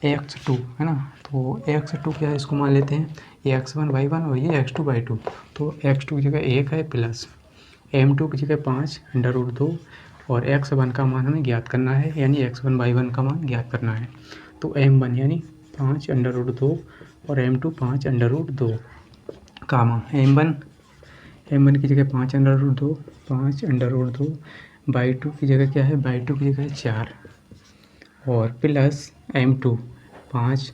x2, है ना। तो x2 क्या है, इसको मान लेते हैं ये x1 y1 और ये x2 y2। तो x2 की जगह 1 है प्लस m2 की जगह 5 अंडर रूट 2, और x1 का मान हमें ज्ञात करना है, यानी x1 y1 का मान ज्ञात करना है। तो m1 यानी 5 अंडर रूट 2 और m2 5 अंडर रूट 2 कामा m1 की जगह 5 under root 2, 5 under root 2, y2 की जगह क्या है, y2 की जगह 4 और प्लस m2 5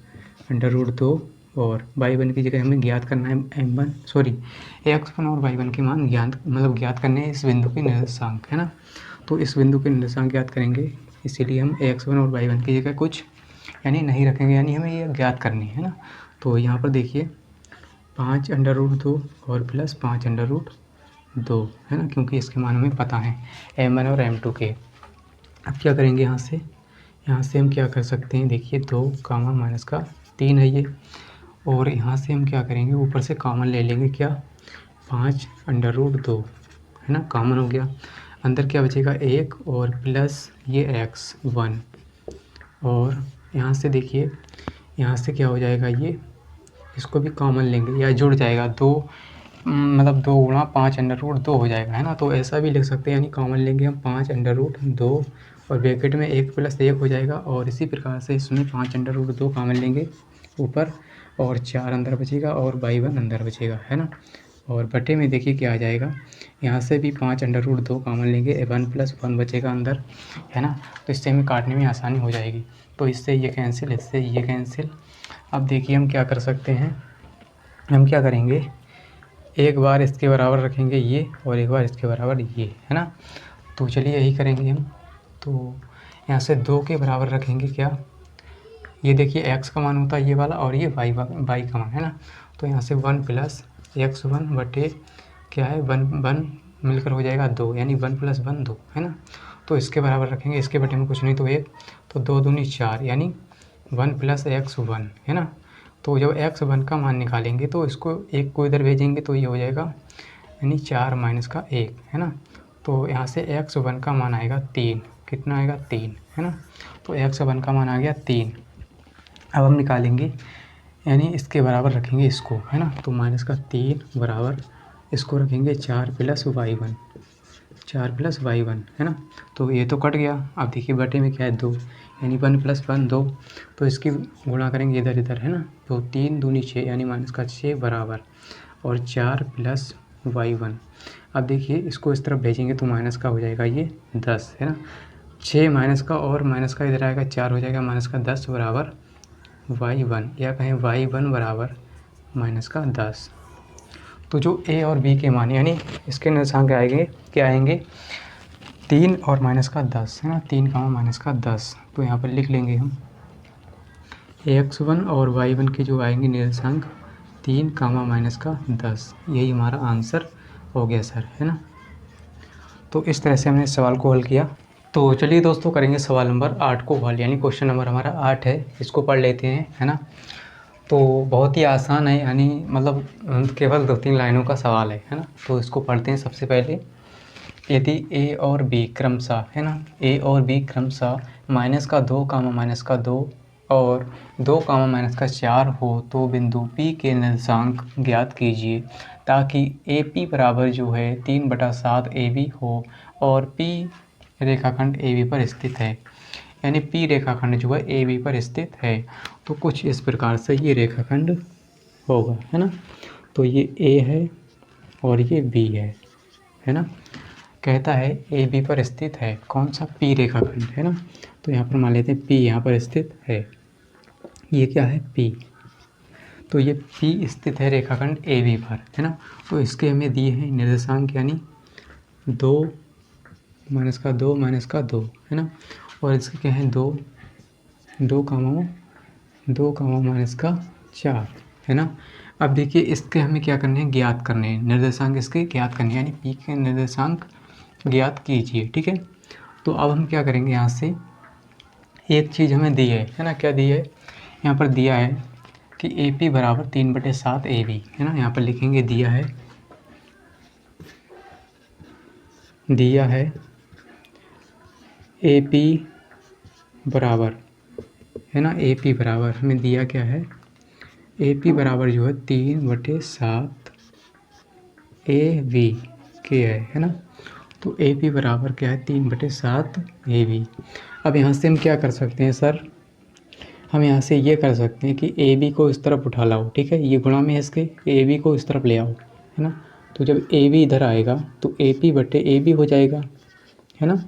अंडर रूट 2, और y1 की जगह हमें ज्ञात करना है x1 और y1 के मान ज्ञात करने हैं इस बिंदु के निर्देशांक, है ना। तो इस बिंदु के निर्देशांक ज्ञात करेंगे, इसीलिए हम x1 और y1 की जगह कुछ यानी नहीं रखेंगे, यानी हमें ये ज्ञात करनी है ना। तो यहाँ पर देखिए 5 अंडर रूट 2 और प्लस 5 अंडर रूट 2, है ना, क्योंकि इसके मान हमें पता है m1 और m2 के। अब क्या करेंगे, यहाँ से हम क्या कर सकते हैं, देखिए 2 कामा माइनस का 3 है ये, और यहाँ से हम क्या करेंगे, ऊपर से कॉमन ले लेंगे, क्या 5 अंडर रूट 2, है ना, कॉमन हो गया। अंदर क्या बचेगा 1 और प्लस ये x1 और यहाँ से देखिए, यहाँ से क्या हो जाएगा, ये इसको भी कॉमन लेंगे या जुड़ जाएगा, दो मतलब 2 गुणा 5√2 हो जाएगा, है ना। तो ऐसा भी लिख सकते हैं, यानी कॉमन लेंगे हम 5√2 और ब्रैकेट में 1 + 1 हो जाएगा। और इसी प्रकार से इसमें 5√2 कॉमन लेंगे ऊपर और 4 अंदर बचेगा और y1 अंदर बचेगा, है ना। और बटे में देखिए क्या आ जाएगा, यहाँ से भी 5√2 कॉमन लेंगे, 1 + 1 बचेगा अंदर, है ना। तो इससे हमें काटने में आसानी हो जाएगी। तो इससे ये कैंसिल, इससे ये कैंसिल। अब देखिए हम क्या कर सकते हैं, हम क्या करेंगे, एक बार इसके बराबर रखेंगे ये और एक बार इसके बराबर ये, है ना। तो चलिए यही करेंगे हम। तो यहाँ से 2 के बराबर रखेंगे क्या, ये देखिए x का मान होता है ये वाला और ये y का मान, है ना। तो यहाँ से 1 + x1 बटे क्या है 1 मिलकर हो जाएगा 2, यानी 1 + 1 2, है ना। तो इसके बराबर रखेंगे, इसके बटे में कुछ नहीं तो 1, तो 2 दूनी 4, यानी 1 + x1, है ना। तो जब x1 का मान निकालेंगे तो इसको 1 को इधर भेजेंगे तो ये हो जाएगा, यानी 4 - 1, है ना। तो यहाँ से x1 का मान आएगा 3, कितना आएगा 3, है ना। तो x1 का मान आ गया 3। अब हम निकालेंगे, यानी इसके बराबर रखेंगे इसको, है ना। तो -3 बराबर इसको रखेंगे 4 + y1, 4 + y1, है ना। तो ये तो कट गया। अब देखिए बटे में क्या है 2, यानी 1 + 1 2, तो इसकी गुणा करेंगे इधर इधर, है ना। तो 3 दूनी 6, यानी -6 बराबर और 4 + y1। अब देखिए इसको इस तरफ भेजेंगे तो माइनस का हो जाएगा ये 10, है ना। 6 माइनस का और माइनस का इधर आएगा 4 हो जाएगा -10 बराबर y1, या कहें y1 बराबर -10। तो जो a और b के मान, यानी इसके निर्देशांक आएंगे क्या आएंगे, 3 और -10, है ना। 3 का -10, तो यहाँ पर लिख लेंगे हम x1 और y1 के जो आएंगे निर्देशांक 3, -10। यही हमारा आंसर हो गया सर, है ना। तो इस तरह से हमने इस सवाल को हल किया। तो चलिए दोस्तों करेंगे सवाल नंबर 8 को हल, यानी क्वेश्चन नंबर हमारा 8 है, इसको पढ़ लेते हैं, है ना। तो बहुत ही आसान है, यानी मतलब केवल 2-3 लाइनों का सवाल है ना। तो इसको पढ़ते हैं सबसे पहले। यदि a और b क्रमशः, है ना, a और b क्रमशः -2, -2 और 2, -4 हो तो बिंदु P के निर्देशांक ज्ञात कीजिए, ताकि AP बराबर जो है 3/7 AB हो और P रेखाखंड AB पर स्थित है, यानी P रेखाखंड जो है AB पर स्थित है। तो कुछ इस प्रकार से ये रेखाखंड होगा, है ना। तो ये A है और ये B है ना। कहता है AB पर स्थित है कौन सा, P रेखाखंड, है ना। तो यहाँ पर मान लेते हैं P यहाँ पर स्थित है, ये क्या है P, तो ये P स्थित है रेखाखंड AB पर, है ना। तो इसके हमें दिए हैं निर्देशांक, यानी 2 -2 है ना। और इसके क्या है 2 -4, है ना। अब देखिए इसके हमें क्या करने हैं, ज्ञात करने हैं, निर्देशांक इसके ज्ञात करने हैं, यानी P के निर्देशांक ज्ञात कीजिए, ठीक है। तो अब हम क्या करेंगे, यहाँ से एक चीज़ हमें दी है ना। क्या दी है, यहाँ पर दिया है कि AP बराबर 3/7 AB, है ना। यहाँ पर लिखेंगे दिया है AP बराबर, है ना, AP बराबर हमें दिया क्या है, AP बराबर जो है 3/7 AB के है ना। तो AP बराबर क्या है 3/7 AB। अब यहाँ से हम क्या कर सकते हैं सर, हम यहाँ से ये कर सकते हैं कि AB को इस तरफ उठा लाओ, ठीक है, ये गुणा में है इसके, AB को इस तरफ ले आओ, है ना। तो जब AB इधर आएगा तो AP/AB हो जाएगा, है ना।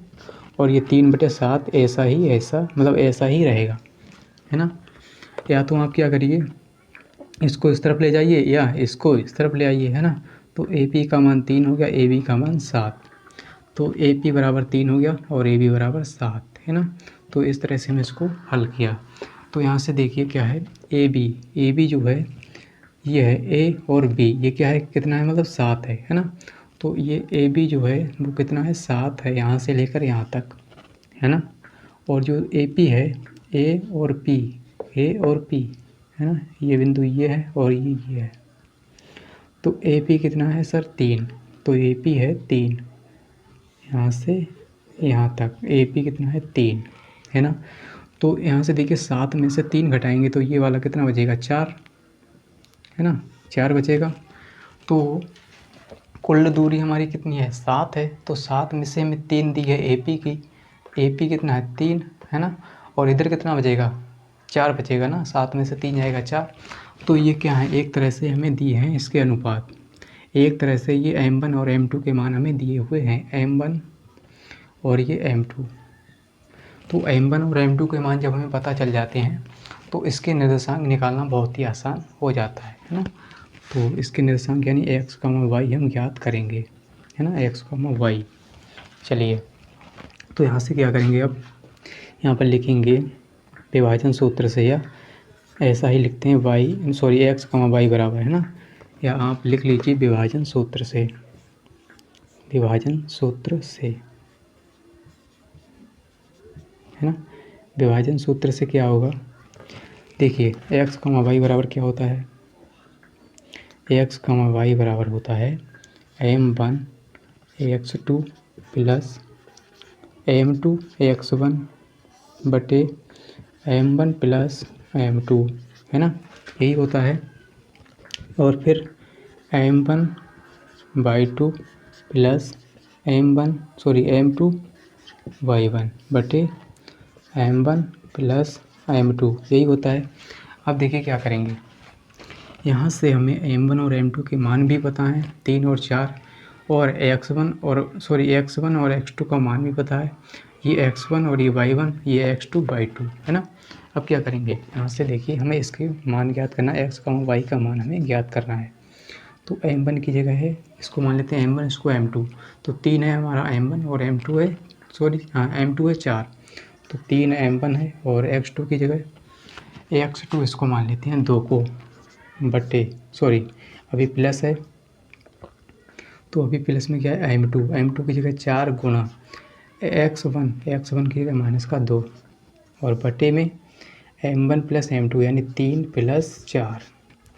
और ये 3/7 ऐसा मतलब ऐसा ही रहेगा, है ना। या तो आप क्या करिए, इसको इस तरफ ले जाइए या इसको इस तरफ ले आइए, है ना। तो AP का मान 3 हो गया, AB का मान 7, तो AP बराबर 3 हो गया और AB बराबर 7, है ना। तो इस तरह से हमने इसको हल किया। तो यहाँ से देखिए क्या है, AB जो है ये है A और B, ये क्या है कितना है, मतलब 7 है ना। तो ये AB जो है वो कितना है 7 है, यहाँ से लेकर यहाँ तक, है ना। और जो AP है A और P, है ना, ये बिंदु ये है और ये है। तो AP कितना है सर 3, तो AP है 3, यहाँ से यहाँ तक AP कितना है 3, है ना। तो यहाँ से देखिए 7 में से 3 घटाएंगे तो ये वाला कितना बचेगा, 4, है ना, 4 बचेगा। तो कुल दूरी हमारी कितनी है, 7 है। तो 7 में से हमें 3 दी है AP की, AP कितना है, 3, है ना। और इधर कितना बचेगा, 4 बचेगा ना, 7 में से 3 जाएगा 4। तो ये क्या है, एक तरह से हमें दिए हैं इसके अनुपात। एक तरह से ये M1 और M2 के मान हमें दिए हुए हैं, M1 और ये M2। तो M1 और M2 के मान जब हमें पता चल जाते हैं तो इसके निर्देशांक निकालना बहुत ही आसान हो जाता है ना। तो इसके निर्देशांक यानी x, y हम ज्ञात करेंगे, है ना, x, y। चलिए, तो यहाँ से क्या करेंगे, अब यहाँ पर लिखेंगे विभाजन सूत्र से, या ऐसा ही लिखते हैं x, y बराबर, है ना, या आप लिख लीजिए विभाजन सूत्र से, विभाजन सूत्र से, है ना। विभाजन सूत्र से क्या होगा, देखिए x, y बराबर क्या होता है, x, y बराबर होता है M1 x2 plus M2 x1 बटे M1 प्लस M2, है ना, यही होता है। और फिर M1/2 प्लस M2 y1 बटे M1 प्लस M2, यही होता है। अब देखिए क्या करेंगे, यहाँ से हमें M1 और M2 के मान भी पता हैं, 3 और 4, और x1 और x2 का मान भी पता है, ये x1 और ये y1, ये x2 y2, है ना। अब क्या करेंगे, यहाँ से देखिए हमें इसके मान ज्ञात करना है, x, y का मान हमें ज्ञात करना है। तो M1 की जगह है, इसको मान लेते हैं M1, इसको M2। तो 3 है हमारा M1 और M2 है, M2 है 4, तो 3 M1 है, और x2 की जगह x2 इसको मान लेते हैं 2 को बटे अभी प्लस है, तो अभी प्लस में क्या है, M2 की जगह 4 गुणा x1 की जगह -2, और बटे में M1 प्लस M2 यानी 3 प्लस 4,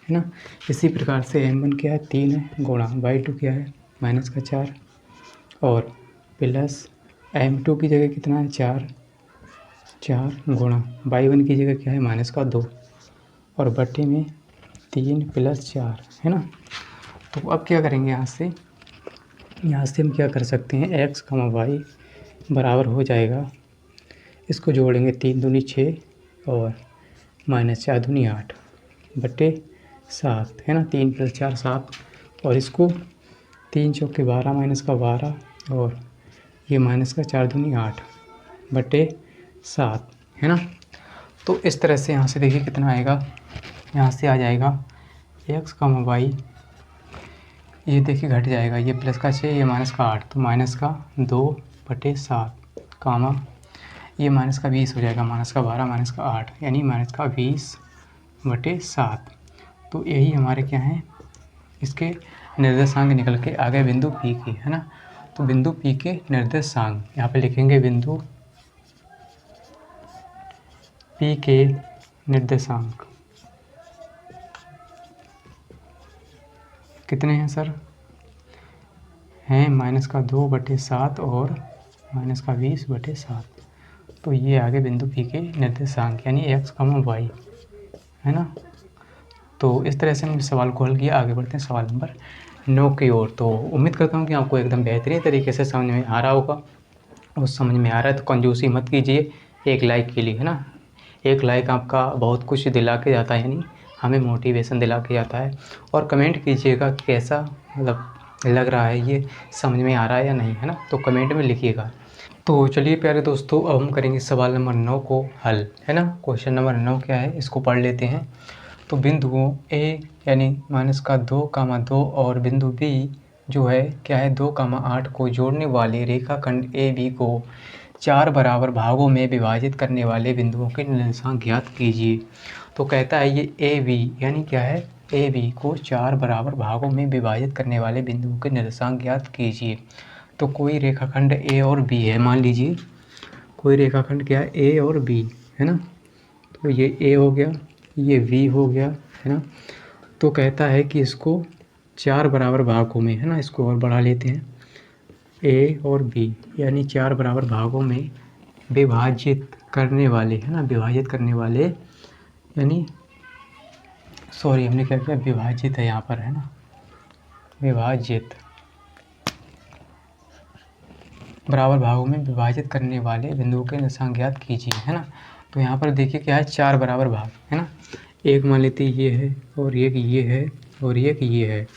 है ना। इसी प्रकार से M1 क्या है, 3 है, गुणा y2 क्या है, -4, और प्लस M2 की जगह कितना है, 4 गुणा y1 की जगह क्या है, -2, और बटे में 3 प्लस 4, है ना। तो अब क्या करेंगे, यहाँ से हम क्या कर सकते हैं, x, y बराबर हो जाएगा, इसको जोड़ेंगे, 3 दूनी 6 और -4 दूनी 8 बटे 7, है ना, 3 + 4 7, और इसको 3 चौके 12 -12, और ये -4 दूनी 8 बटे 7, है ना। तो इस तरह से यहाँ से देखिए कितना आएगा, यहाँ से आ जाएगा x, y, ये देखिए घट जाएगा, ये प्लस का 6, ये माइनस का 8, तो -2 बटे 7, कामा ये -20 हो जाएगा, -12 -8, यानी -20 बटे 7। तो यही हमारे क्या हैं, इसके निर्देशांक निकल के आ गए बिंदु P के, है ना। तो बिंदु P के निर्देशांक यहाँ पे लिखेंगे, बिंदु P के निर्देशांक कितने हैं सर, हैं -2 बटे 7 और -20 बटे 7। तो ये आगे बिंदु P के निर्देशांक यानी x, y, है ना। तो इस तरह से हमने सवाल को हल किया। आगे बढ़ते हैं सवाल नंबर 9 की ओर। तो उम्मीद करता हूँ कि आपको एकदम बेहतरीन तरीके से समझ में आ रहा होगा, और समझ में आ रहा है तो कंजूसी मत कीजिए एक लाइक के लिए, है ना। एक लाइक आपका बहुत कुछ दिला के जाता है, यानी हमें मोटिवेशन दिला के जाता है। और कमेंट कीजिएगा कैसा मतलब लग रहा है, ये समझ में आ रहा है या नहीं, है ना, तो कमेंट में लिखिएगा। तो चलिए प्यारे दोस्तों, अब हम करेंगे सवाल नंबर 9 को हल, है ना। क्वेश्चन नंबर 9 क्या है, इसको पढ़ लेते हैं। तो बिंदुओं A यानी -2, और बिंदु B जो है क्या है 2, 8 को जोड़ने वाले रेखाखंड AB को 4 बराबर भागों में विभाजित करने वाले बिंदुओं के निर्देशांक ज्ञात कीजिए। तो कहता है ये AB यानी क्या है, AB को 4 बराबर भागों में विभाजित करने वाले बिंदुओं के निर्देशांक ज्ञात कीजिए। तो कोई रेखाखंड A और B है, मान लीजिए कोई रेखाखंड क्या है A और B, है ना। तो ये A हो गया, ये V हो गया, है ना। तो कहता है कि इसको 4 बराबर भागों में, है ना, इसको और बढ़ा लेते हैं A और B यानी 4 बराबर भागों में विभाजित करने वाले, है ना, विभाजित करने वाले, यानी सॉरी हमने क्या किया, विभाजित है यहाँ पर, है ना, विभाजित बराबर भागों में विभाजित करने वाले बिंदुओं के निर्देशांक ज्ञात कीजिए, है ना। तो यहाँ पर देखिए क्या है, 4 बराबर भाग, है ना। एक मान लेते ये है और एक ये है और एक ये है,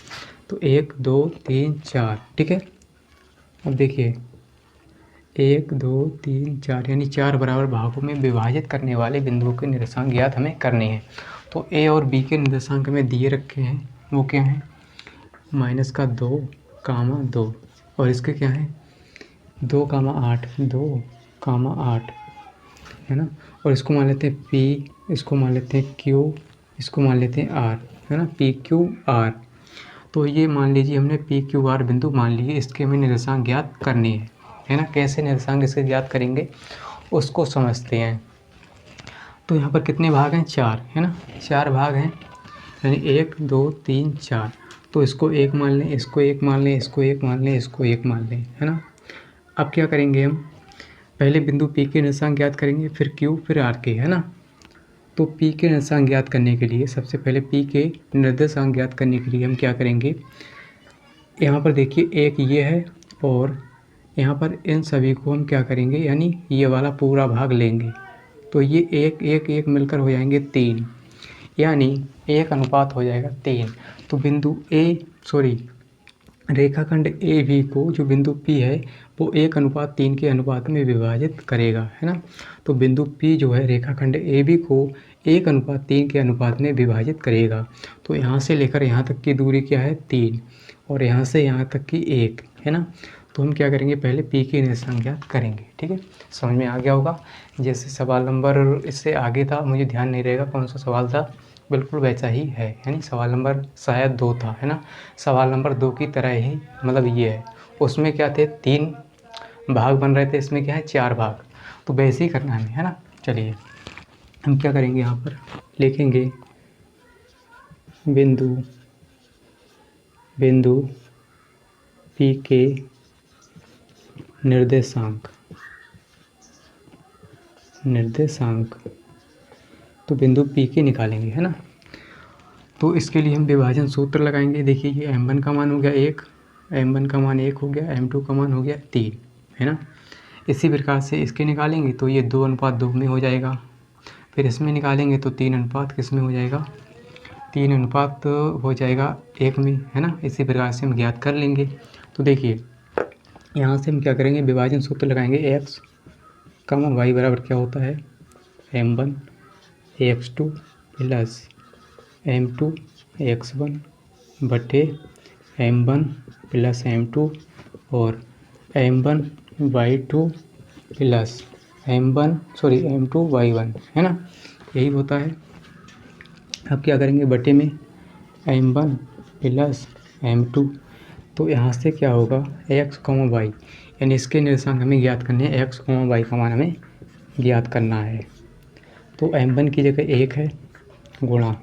तो 1 2 3 4, ठीक है। अब देखिए 1 2 3 4 यानी 4 बराबर भागों में विभाजित करने वाले बिंदुओं के निर्देशांक ज्ञात हमें करने हैं। तो ए और बी के निर्देशांक हमें दिए रखे हैं, वो क्या हैं, -2, 2, और इसके क्या है 2, 8, 2, 8, है ना। और इसको मान लेते हैं P, इसको मान लेते हैं Q, इसको मान लेते हैं R, है ना, PQR। तो ये मान लीजिए हमने PQR बिंदु मान लिए, इसके हमें निर्देशांक ज्ञात करने हैं, है ना। कैसे निर्देशांक इसके ज्ञात करेंगे उसको समझते हैं। तो यहाँ पर कितने भाग हैं, 4, है ना, 4 भाग हैं, यानी 1 2 3 4। तो इसको 1 मान लें, इसको 1 मान लें, इसको 1 मान लें, इसको 1 मान लें, है ना। अब क्या करेंगे हम, पहले बिंदु P के निर्देशांक ज्ञात करेंगे, फिर Q, फिर R के, है ना। तो P के निर्देशांक ज्ञात करने के लिए सबसे पहले P के निर्देशांक ज्ञात करने के लिए हम क्या करेंगे, यहाँ पर देखिए एक ये है और यहाँ पर इन सभी को हम क्या करेंगे, यानी ये वाला पूरा भाग लेंगे, तो ये एक एक एक मिलकर हो जाएंगे 3, यानी 1 अनुपात हो जाएगा 3। तो बिंदु रेखाखंड ए बी को जो बिंदु P है वो 1:3 के अनुपात में विभाजित करेगा, है ना। तो बिंदु P जो है रेखाखंड ए बी को 1:3 के अनुपात में विभाजित करेगा। तो यहाँ से लेकर यहाँ तक की दूरी क्या है, 3, और यहाँ से यहाँ तक की 1, है ना। तो हम क्या करेंगे, पहले P के निर्देशांक ज्ञात करेंगे, ठीक है। समझ में आ गया होगा। जैसे सवाल नंबर इससे आगे था, मुझे ध्यान नहीं रहेगा कौन सा सवाल था, बिल्कुल वैसा ही है, यानी सवाल नंबर शायद 2 था, है ना। सवाल नंबर 2 की तरह ही मतलब ये है, उसमें क्या थे 3 भाग बन रहे थे, इसमें क्या है 4 भाग। तो वैसे ही करना है ना। चलिए हम क्या करेंगे, यहाँ पर लिखेंगे बिंदु P के निर्देशांक, तो बिंदु P के निकालेंगे, है ना। तो इसके लिए हम विभाजन सूत्र लगाएंगे। देखिए ये m1 का मान हो गया 1, m1 का मान 1 हो गया, m2 का मान हो गया 3, है ना। इसी प्रकार से इसके निकालेंगे तो ये 2:2 में हो जाएगा। फिर इसमें निकालेंगे तो 3 अनुपात किस में हो जाएगा, 3 अनुपात हो जाएगा 1 में, है ना। इसी प्रकार से हम ज्ञात कर लेंगे। तो देखिए यहाँ से हम क्या करेंगे, विभाजन सूत्र लगाएंगे, x, y बराबर क्या होता है, m1 x2 plus m2 x1 बटे m1 प्लस m2 और m1 y2 plus m2 y1, है ना, यही होता है। अब क्या करेंगे, बटे में m1 प्लस m2, तो यहाँ से क्या होगा x, y, यानी इसके निर्देशांक हमें ज्ञात करने हैं, x, y का मान हमें ज्ञात करना है। तो m1 की जगह 1 है गुणा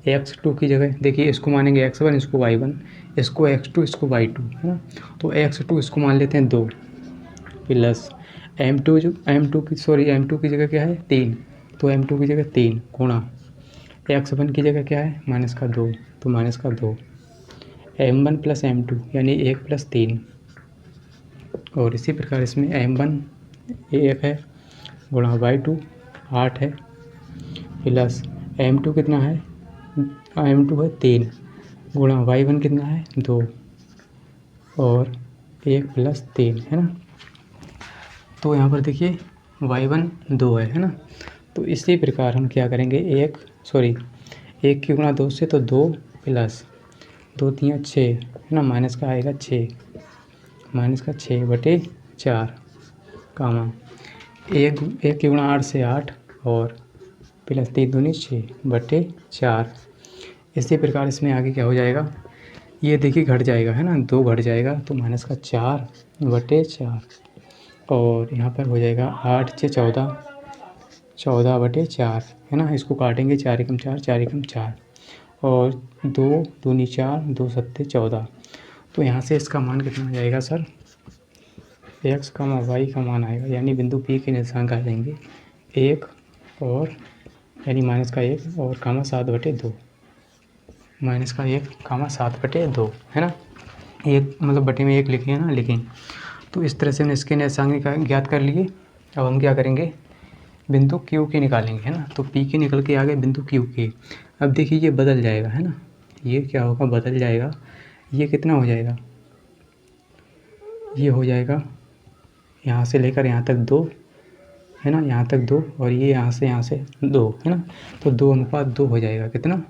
x2 की जगह, देखिए इसको मानेंगे x1, इसको y1, इसको x2, इसको y2, है ना। तो x2 इसको मान लेते हैं 2 प्लस m2 की जगह क्या है 3, तो m2 की जगह 3 गुणा x1 की जगह क्या है -2, तो -2 m1 प्लस m2 यानी 1 प्लस 3, और इसी प्रकार इसमें m1 1 है गुणा y2 8 है प्लस m2 कितना है, m2 है 3 गुणा y1 कितना है 2 और 1 प्लस 3, है ना। तो यहाँ पर देखिए y1 2 है ना। तो इसी प्रकार हम क्या करेंगे, 1 की गुणा 2 से तो 2 प्लस 2 3 6, है ना, माइनस का आएगा 6, -6 बटे 4 कामा 1 की गुणा 8 से 8 और प्लस 3 दूनी 6 बटे 4। इसी प्रकार इसमें आगे क्या हो जाएगा, ये देखिए घट जाएगा, है ना, 2 घट जाएगा तो -4 बटे 4 और यहाँ पर हो जाएगा 8 से 14, 14 बटे 4, है ना। इसको काटेंगे 4 एकम 4, 4 एकम 4 और 2 दूनी 4, 2 सत्ते 14। तो यहाँ से इसका मान कितना आ जाएगा सर, x, y का मान आएगा, यानी बिंदु P के निर्देशांक आ जाएंगे 1 और यानी माइनस का 1 और कामा 7/2, माइनस का 1 कामा 7/2 है ना। एक मतलब बटे में 1 लिखे हैं ना, लिखें। तो इस तरह से हमने इसके निर्देशांक ज्ञात कर लिए। अब हम क्या करेंगे, बिंदु Q के निकालेंगे, है ना। तो P के निकल के आ गए बिंदु Q के। अब देखिए ये बदल जाएगा, है ना, ये क्या होगा, बदल जाएगा। ये कितना हो जाएगा, ये हो जाएगा यहाँ से लेकर यहाँ तक 2, है ना, यहाँ तक 2, और ये यहाँ से 2, है ना। तो 2:2 हो जाएगा, कितना,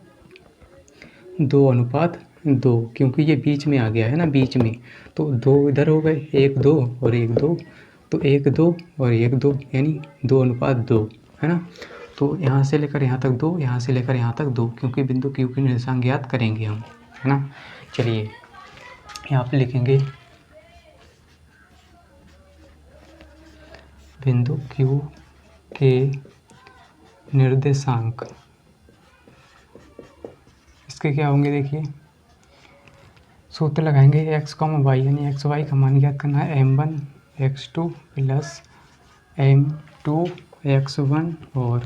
2:2, क्योंकि ये बीच में आ गया है ना, बीच में। तो 2 इधर हो गए, 1 2 और 1 2, तो 1 2 और 1 2 यानी 2:2, है ना। तो यहाँ से लेकर यहाँ तक 2, यहाँ से लेकर यहाँ तक 2, क्योंकि बिंदु Q के निर्देशांक ज्ञात करेंगे हम, है ना। चलिए यहाँ पे लिखेंगे बिंदु Q के निर्देशांक। इसके क्या होंगे, देखिए सूत्र लगाएंगे x, y, यानी x y का मान ज्ञात करना है m1 x2 plus m2 x1। और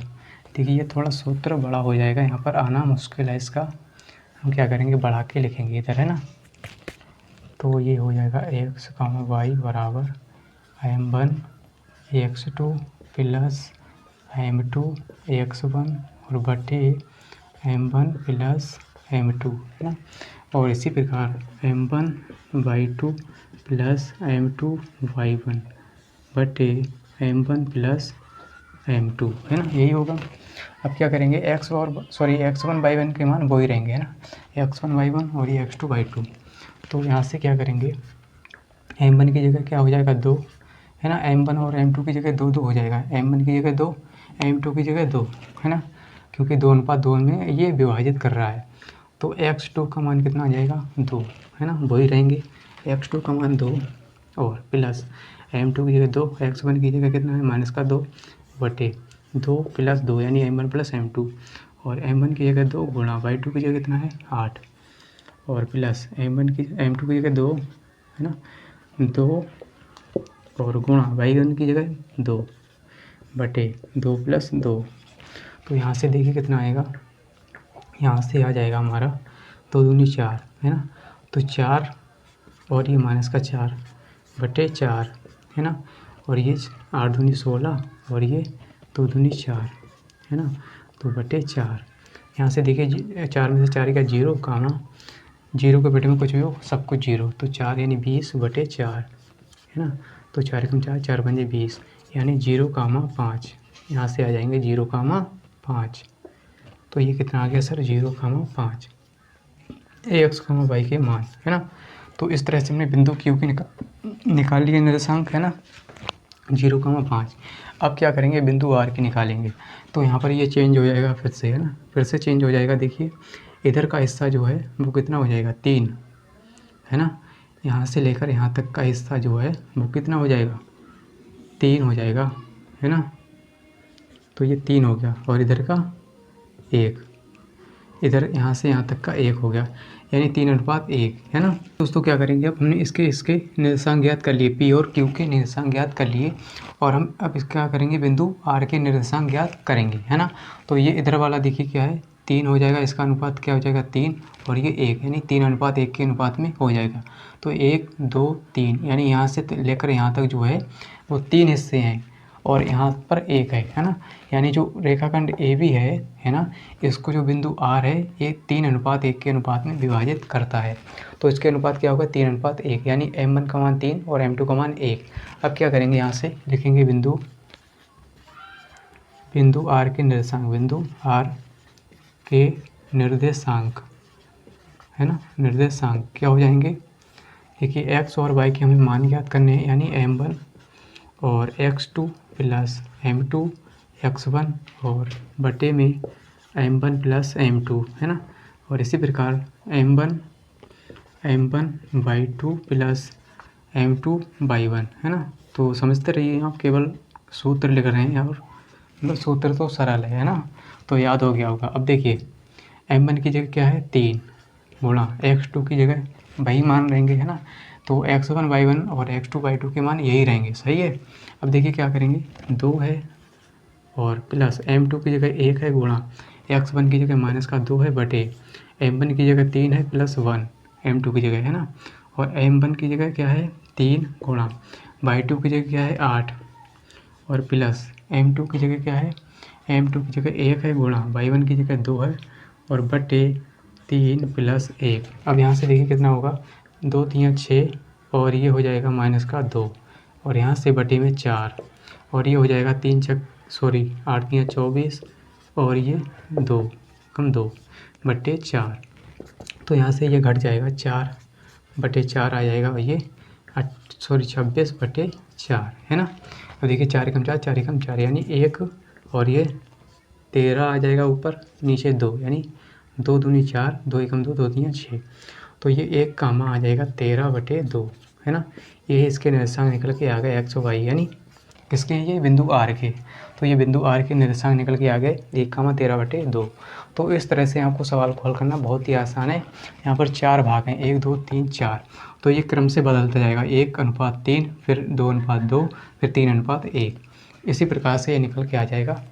देखिए ये थोड़ा सूत्र बड़ा हो जाएगा, यहाँ पर आना मुश्किल है इसका, हम क्या करेंगे, बढ़ा के लिखेंगे इधर, है ना। तो ये हो जाएगा x, y बराबर m1 x2 plus m2 x1 और बटे m1 प्लस m2, है ना। और इसी प्रकार m1 y2 plus m2 y1 बटे m1 प्लस m2, है ना, यही होगा। अब क्या करेंगे, x1 y1 के मान वही रहेंगे, है ना, x1 y1 और ये x2 y2। तो यहाँ से क्या करेंगे, m1 की जगह क्या हो जाएगा 2, है ना, m1 और m2 की जगह 2 2 हो जाएगा, m1 की जगह 2, m2 की जगह 2, है ना, क्योंकि 2:2 में ये विभाजित कर रहा है। तो x2 का मान कितना आ जाएगा 2, है ना, वही रहेंगे, x2 का मान 2 और प्लस m2 की जगह 2, x1 की जगह कितना है माइनस का 2 बटे 2 प्लस 2 यानी m1 प्लस m2, और m1 की जगह 2 गुणा y2 की जगह कितना है 8 और प्लस m2 की जगह 2, है ना, 2 और गुणा y1 की जगह 2 बटे 2 प्लस 2। तो यहाँ से देखिए कितना आएगा, यहाँ से आ जाएगा हमारा 2 दूनी 4, है ना। तो 4 और ये माइनस का 4 बटे 4, है ना, और ये 8 दूनी 16 और ये 2 दूनी 4, है ना, तो बटे 4। यहाँ से देखिए 4 में से 4 का 0 कामा 0 के बेटे में कुछ भी हो, सब कुछ 0, तो 4 यानी 20 बटे 4, है ना। तो 4 कम 4, 4 पंजे 20 यानी 0,5, यहाँ से आ जाएंगे 0,5। तो ये कितना आ गया सर, 0,5 x, y के मान, है ना। तो इस तरह से हमने बिंदु Q की निकाल लिए निर्देशांक, है ना, 0,5। अब क्या करेंगे, बिंदु R की निकालेंगे। तो यहाँ पर ये चेंज हो जाएगा फिर से, है ना, फिर से चेंज हो जाएगा। देखिए इधर का हिस्सा जो है वो कितना हो जाएगा 3, है ना, यहाँ से लेकर यहाँ तक का हिस्सा जो है वो कितना हो जाएगा 3 हो जाएगा, है ना। तो ये 3 हो गया और इधर का 1, इधर यहाँ से यहाँ तक का 1 हो गया, यानी 3:1, है ना। दोस्तों क्या करेंगे, अब हमने इसके निर्देशांक ज्ञात कर लिए, P और Q के निर्देशांक ज्ञात कर लिए, और हम अब इसका क्या करेंगे, बिंदु R के निर्देशांक ज्ञात करेंगे, है ना। तो ये इधर वाला देखिए क्या है 3 हो जाएगा, इसका अनुपात क्या हो जाएगा 3 और ये 1, यानी 3:1 के अनुपात में हो जाएगा। तो 1 2 3 यानी यहाँ से लेकर यहाँ तक जो है वो 3 हिस्से हैं और यहाँ पर 1 है ना। यानी जो रेखाखंड AB है ना, इसको जो बिंदु R है ये 3:1 के अनुपात में विभाजित करता है। तो इसके अनुपात क्या होगा 3:1, यानी m1 का मान 3 और m2 का मान 1। अब क्या करेंगे, यहाँ से लिखेंगे बिंदु R के निर्देशांक, बिंदु R के निर्देशांक, है ना, निर्देशांक क्या हो जाएंगे, देखिए x और y के हमें मान ज्ञात करने हैं, यानी m1 और x2 प्लस m2 x1 और बटे में m1 प्लस m2, है ना। और इसी प्रकार m1 y2 plus m2 y1, है ना। तो समझते रहिए, आप केवल सूत्र लिख रहे हैं और मतलब सूत्र तो सरल है ना, तो याद हो गया होगा। अब देखिए m1 की जगह क्या है 3 गुणा x2 की जगह वही मान रहेंगे, है ना। तो x1 y1 और x2 y2 के मान यही रहेंगे, सही है। अब देखिए क्या करेंगे, 2 है और प्लस m2 की जगह 1 है गुणा x1 की जगह -2 है बटे m1 की जगह 3 है +1 m2 की जगह, है ना। और m1 की जगह क्या है 3 गुणा y2 की जगह क्या है 8 और प्लस m2 की जगह क्या है m2 की जगह 1 है गुणा y1 की जगह 2 है और बटे 3 + 1। अब यहाँ से देखिए कितना होगा 2 3 6 और ये हो जाएगा -2 और यहाँ से बटे में 4 और ये हो जाएगा 8 3 24 और ये 2 कम 2 बटे 4। तो यहाँ से ये घट जाएगा 4 बटे 4 आ जाएगा और ये 26 बटे 4, है ना। अब देखिए 4 एकम 4 4 एकम 4 यानी 1 और ये 13 आ जाएगा ऊपर, नीचे 2 यानी 2 दूनी 4 2 एकम 2 2 3 6। तो ये 1 कामा आ जाएगा 13 बटे 2, है ना। ये इसके निर्देशांक निकल के आ गए x और y, यानी किसके हैं ये बिंदु R के। तो ये बिंदु R के निर्देशांक निकल के आ गए 1 कामा 13 बटे 2। तो इस तरह से आपको सवाल को हल करना बहुत ही आसान है। यहाँ पर 4 भाग हैं 1 2 3 4, तो ये क्रम से बदलता जाएगा 1:3, फिर 2:2, फिर 3:1। इसी प्रकार से ये निकल के आ जाएगा।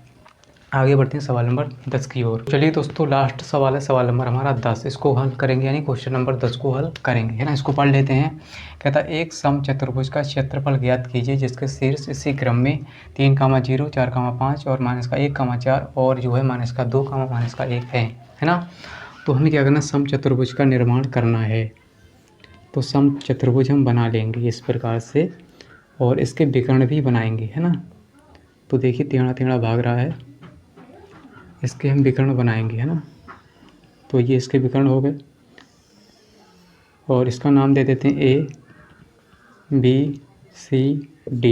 आगे बढ़ते हैं सवाल नंबर 10 की ओर। चलिए दोस्तों, लास्ट सवाल है सवाल नंबर हमारा 10। इसको हल करेंगे, यानी क्वेश्चन नंबर 10 को हल करेंगे, है ना। इसको पढ़ लेते हैं। कहता है एक समचतुर्भुज का क्षेत्रफल ज्ञात कीजिए जिसके शीर्ष इसी क्रम में 3, 0, 4, 5 और -1, 4 और जो है -2, -1 है ना। तो हमें क्या करना, समचतुर्भुज का निर्माण करना है। तो समचतुर्भुज हम बना लेंगे इस प्रकार से और इसके विकर्ण भी बनाएंगे, है ना। तो देखिए टेढ़ा टेढ़ा भाग रहा है, इसके हम विकर्ण बनाएंगे, है ना। तो ये इसके विकर्ण हो गए और इसका नाम दे देते हैं A B C D,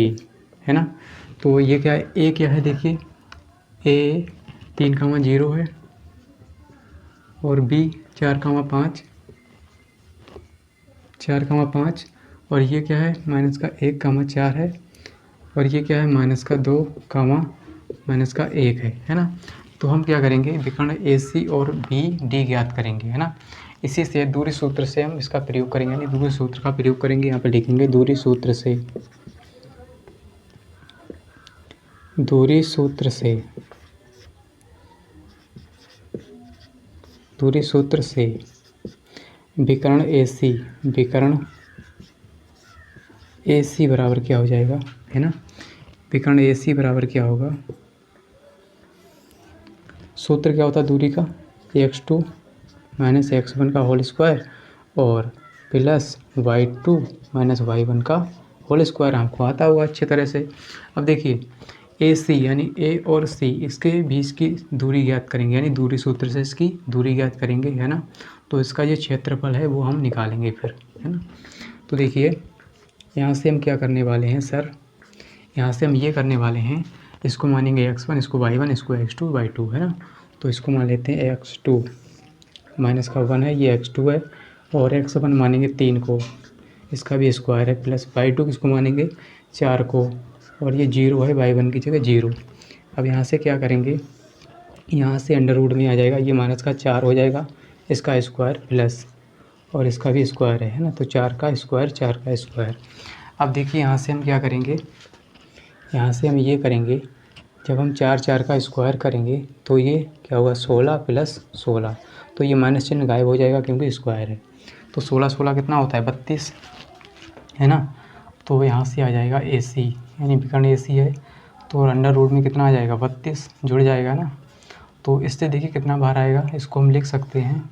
है ना। तो ये क्या है, A क्या है देखिए, A 3, 0 है और B 4, 5 और ये क्या है -1, 4 है और ये क्या है -2, -1 है ना। तो हम क्या करेंगे, विकर्ण AC और BD ज्ञात करेंगे, है ना। इसी से दूरी सूत्र से हम इसका प्रयोग करेंगे, यानी दूरी सूत्र का प्रयोग करेंगे। यहाँ पे लिखेंगे दूरी सूत्र से विकर्ण AC बराबर क्या हो जाएगा, है ना। विकर्ण AC बराबर क्या होगा, सूत्र क्या होता है दूरी का, x2 - x1 का होल स्क्वायर और प्लस y2 - y1 का होल स्क्वायर। हमको आता हुआ अच्छी तरह से। अब देखिए AC यानी A और C, इसके बीच की दूरी ज्ञात करेंगे, यानी दूरी सूत्र से इसकी दूरी ज्ञात करेंगे, है ना। तो इसका जो क्षेत्रफल है वो हम निकालेंगे फिर, है ना। तो देखिए यहाँ से हम क्या करने वाले हैं सर, यहाँ से हम ये करने वाले हैं, इसको मानेंगे x1, इसको y1, इसको x2 y2, है ना। तो इसको मान लेते हैं x2 -1 है, ये x2 है और x1 मानेंगे 3 को, इसका भी स्क्वायर है, प्लस y2 किसको मानेंगे 4 को और ये 0 है, y1 की जगह 0। अब यहाँ से क्या करेंगे, यहाँ से अंडर रूट में आ जाएगा, ये -4 हो जाएगा, इसका स्क्वायर प्लस और इसका भी स्क्वायर है ना। तो 4 का स्क्वायर। अब देखिए यहाँ से हम क्या करेंगे, यहाँ से हम ये करेंगे, जब हम 4 का स्क्वायर करेंगे तो ये क्या होगा 16 + 16, तो ये माइनस चिन्ह गायब हो जाएगा क्योंकि स्क्वायर है। तो 16 कितना होता है 32, है ना। तो यहाँ से आ जाएगा AC, यानी विकर्ण AC है, तो अंडर रूट में कितना आ जाएगा 32 जुड़ जाएगा ना। तो इससे देखिए कितना बाहर आएगा, इसको हम लिख सकते हैं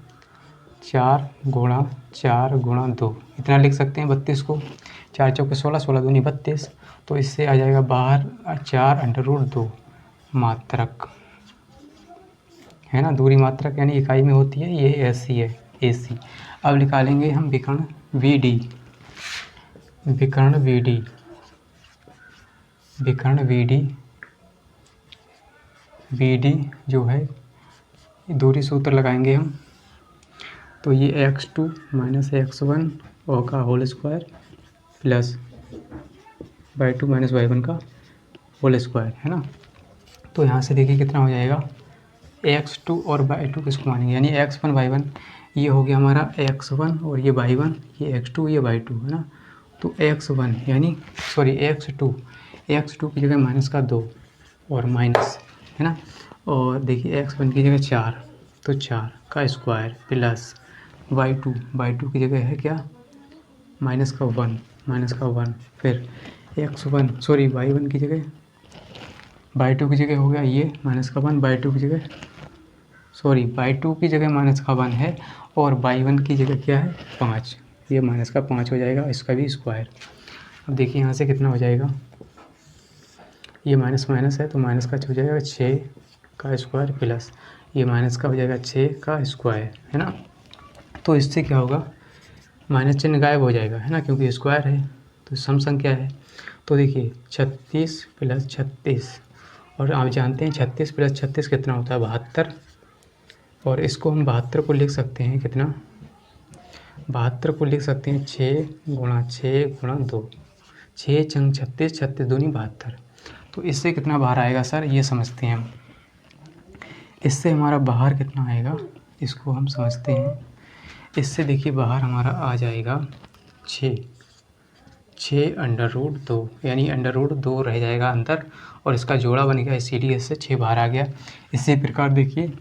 4 × 4 × 2, इतना लिख सकते हैं 32 को। 4 चौके 16, 16 दूनी 32, तो इससे आ जाएगा बाहर 4√2 मात्रक, है ना। दूरी मात्रक यानी इकाई में होती है, ये ऐसी है AC। अब निकालेंगे हम विकर्ण VD जो है दूरी सूत्र लगाएंगे हम। तो ये x2 - x1 और का whole square plus y2 - y1 का होल स्क्वायर, है ना। तो यहाँ से देखिए कितना हो जाएगा, x2 और y2 किसको मानेंगे, यानी x1 y1, ये हो गया हमारा x1 और ये y1, ये x2 ये y2, है ना। तो x1 यानी x2 की जगह -2 और माइनस है ना। और देखिए x1 की जगह 4, तो 4 का स्क्वायर प्लस y2 की जगह है क्या, माइनस का 1, फिर y1 की जगह y2 की जगह हो गया ये माइनस का 1, y2 की जगह y2 की जगह माइनस का 1 है, और y1 की जगह क्या है 5, ये माइनस का 5 हो जाएगा, इसका भी स्क्वायर। अब देखिए यहाँ से कितना हो जाएगा, ये माइनस माइनस है तो माइनस का हो जाएगा 6 का स्क्वायर प्लस ये माइनस का हो जाएगा 6 का स्क्वायर, है ना। तो इससे क्या होगा, माइनस चिन्ह गायब हो जाएगा, है ना, क्योंकि स्क्वायर है तो सम संख्या है। तो देखिए 36 प्लस 36, और आप जानते हैं 36 प्लस 36 कितना होता है 72, और इसको हम 72 को लिख सकते हैं कितना, 72 को लिख सकते हैं 6 × 2, 6 चंग 36, 36 दूनी 72। तो इससे कितना बाहर आएगा सर, ये समझते हैं हम। इससे हमारा बाहर कितना आएगा, इसको हम समझते हैं। इससे देखिए बाहर हमारा आ जाएगा 6 √2, यानी √2 रह जाएगा अंदर, और इसका जोड़ा बन गया, इसीलिए इससे 6 बाहर आ गया। इसी प्रकार देखिए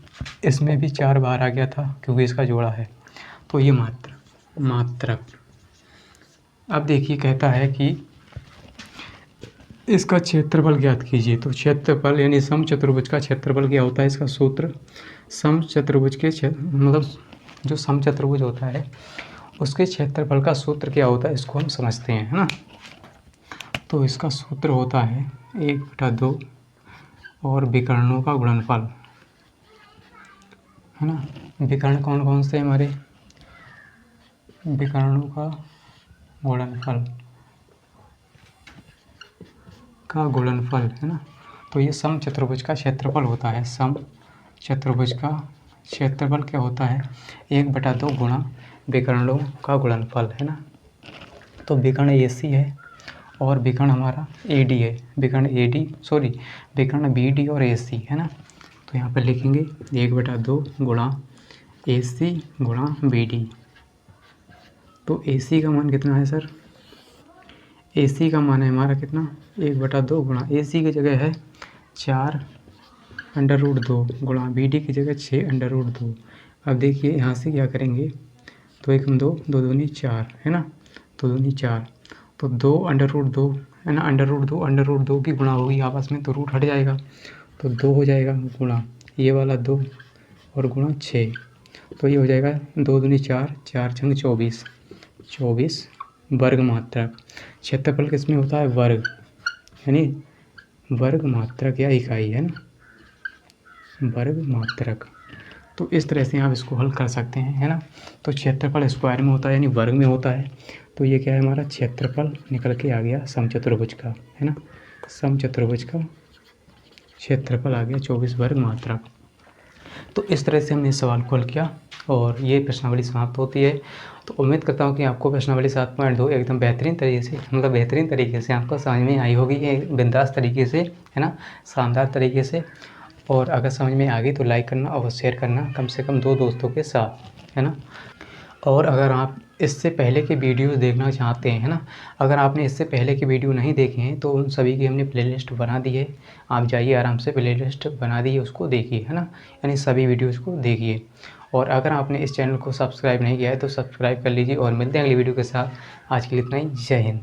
इसमें भी 4 बाहर आ गया था क्योंकि इसका जोड़ा है। तो ये मात्रक। अब देखिए कहता है कि इसका क्षेत्रफल ज्ञात कीजिए। तो क्षेत्रफल यानी समचतुर्भुज का क्षेत्रफल क्या होता है, इसका सूत्र समचतुर्भुज के मतलब जो समचतुर्भुज होता है उसके क्षेत्रफल का सूत्र क्या होता है, इसको हम समझते हैं, है ना। तो इसका सूत्र होता है 1/2 और विकर्णों का गुणनफल, है ना। विकर्ण कौन कौन से हमारे, विकर्णों का गुणनफल है ना। तो ये समचतुर्भुज का क्षेत्रफल होता है। समचतुर्भुज का क्षेत्रफल क्या होता है, 1/2 गुणा विकर्णों का गुणनफल, है ना। तो विकर्ण AC है और विकर्ण हमारा AD है, विकर्ण BD और AC, है ना। तो यहाँ पर लिखेंगे 1/2 गुणा AC गुणा BD। तो AC का मान कितना है सर, AC का मान है हमारा कितना, 1/2 गुणा AC की जगह है 4 √2 गुणा BD की जगह 6 √2। अब देखिए यहाँ से क्या करेंगे, 2 1 2, 2 दूनी 4, है ना, 2 दूनी 4, तो 2 √2 है ना, √2 की गुणा होगी आपस में तो रूट हट जाएगा, तो 2 हो जाएगा गुणा ये वाला 2 और गुणा 6, तो ये हो जाएगा 2 दूनी 4, 4 छंग 24 वर्ग मात्रक। क्षेत्रफल किसमें होता है, वर्ग, यानी वर्ग मात्रक या इकाई, है ना, वर्ग मात्रक। तो इस तरह से आप इसको हल कर सकते हैं, है ना। तो क्षेत्रफल स्क्वायर में होता है यानी वर्ग में होता है, तो ये क्या है हमारा क्षेत्रफल निकल के आ गया समचतुर्भुज का, है ना। समचतुर्भुज का क्षेत्रफल आ गया 24 वर्ग मात्रक। तो इस तरह से हमने इस सवाल को हल किया और ये प्रश्नावली समाप्त होती है। तो उम्मीद करता हूँ कि आपको प्रश्नावली 7.2 एकदम बेहतरीन तरीके से आपको समझ में आई होगी, बिंदास तरीके से, है ना, शानदार तरीके से। और अगर समझ में आ गई तो लाइक करना और शेयर करना कम से कम 2 दोस्तों के साथ, है ना। और अगर आप इससे पहले के वीडियो देखना चाहते हैं, है ना, अगर आपने इससे पहले के वीडियो नहीं देखे हैं तो उन सभी की हमने प्लेलिस्ट बना दी है, आप जाइए आराम से प्लेलिस्ट बना दी है, उसको देखिए, है ना, यानी सभी वीडियोज़ को देखिए। और अगर आपने इस चैनल को सब्सक्राइब नहीं किया है तो सब्सक्राइब कर लीजिए और मिलते हैं अगली वीडियो के साथ। आज के लिए इतना ही, जय हिंद।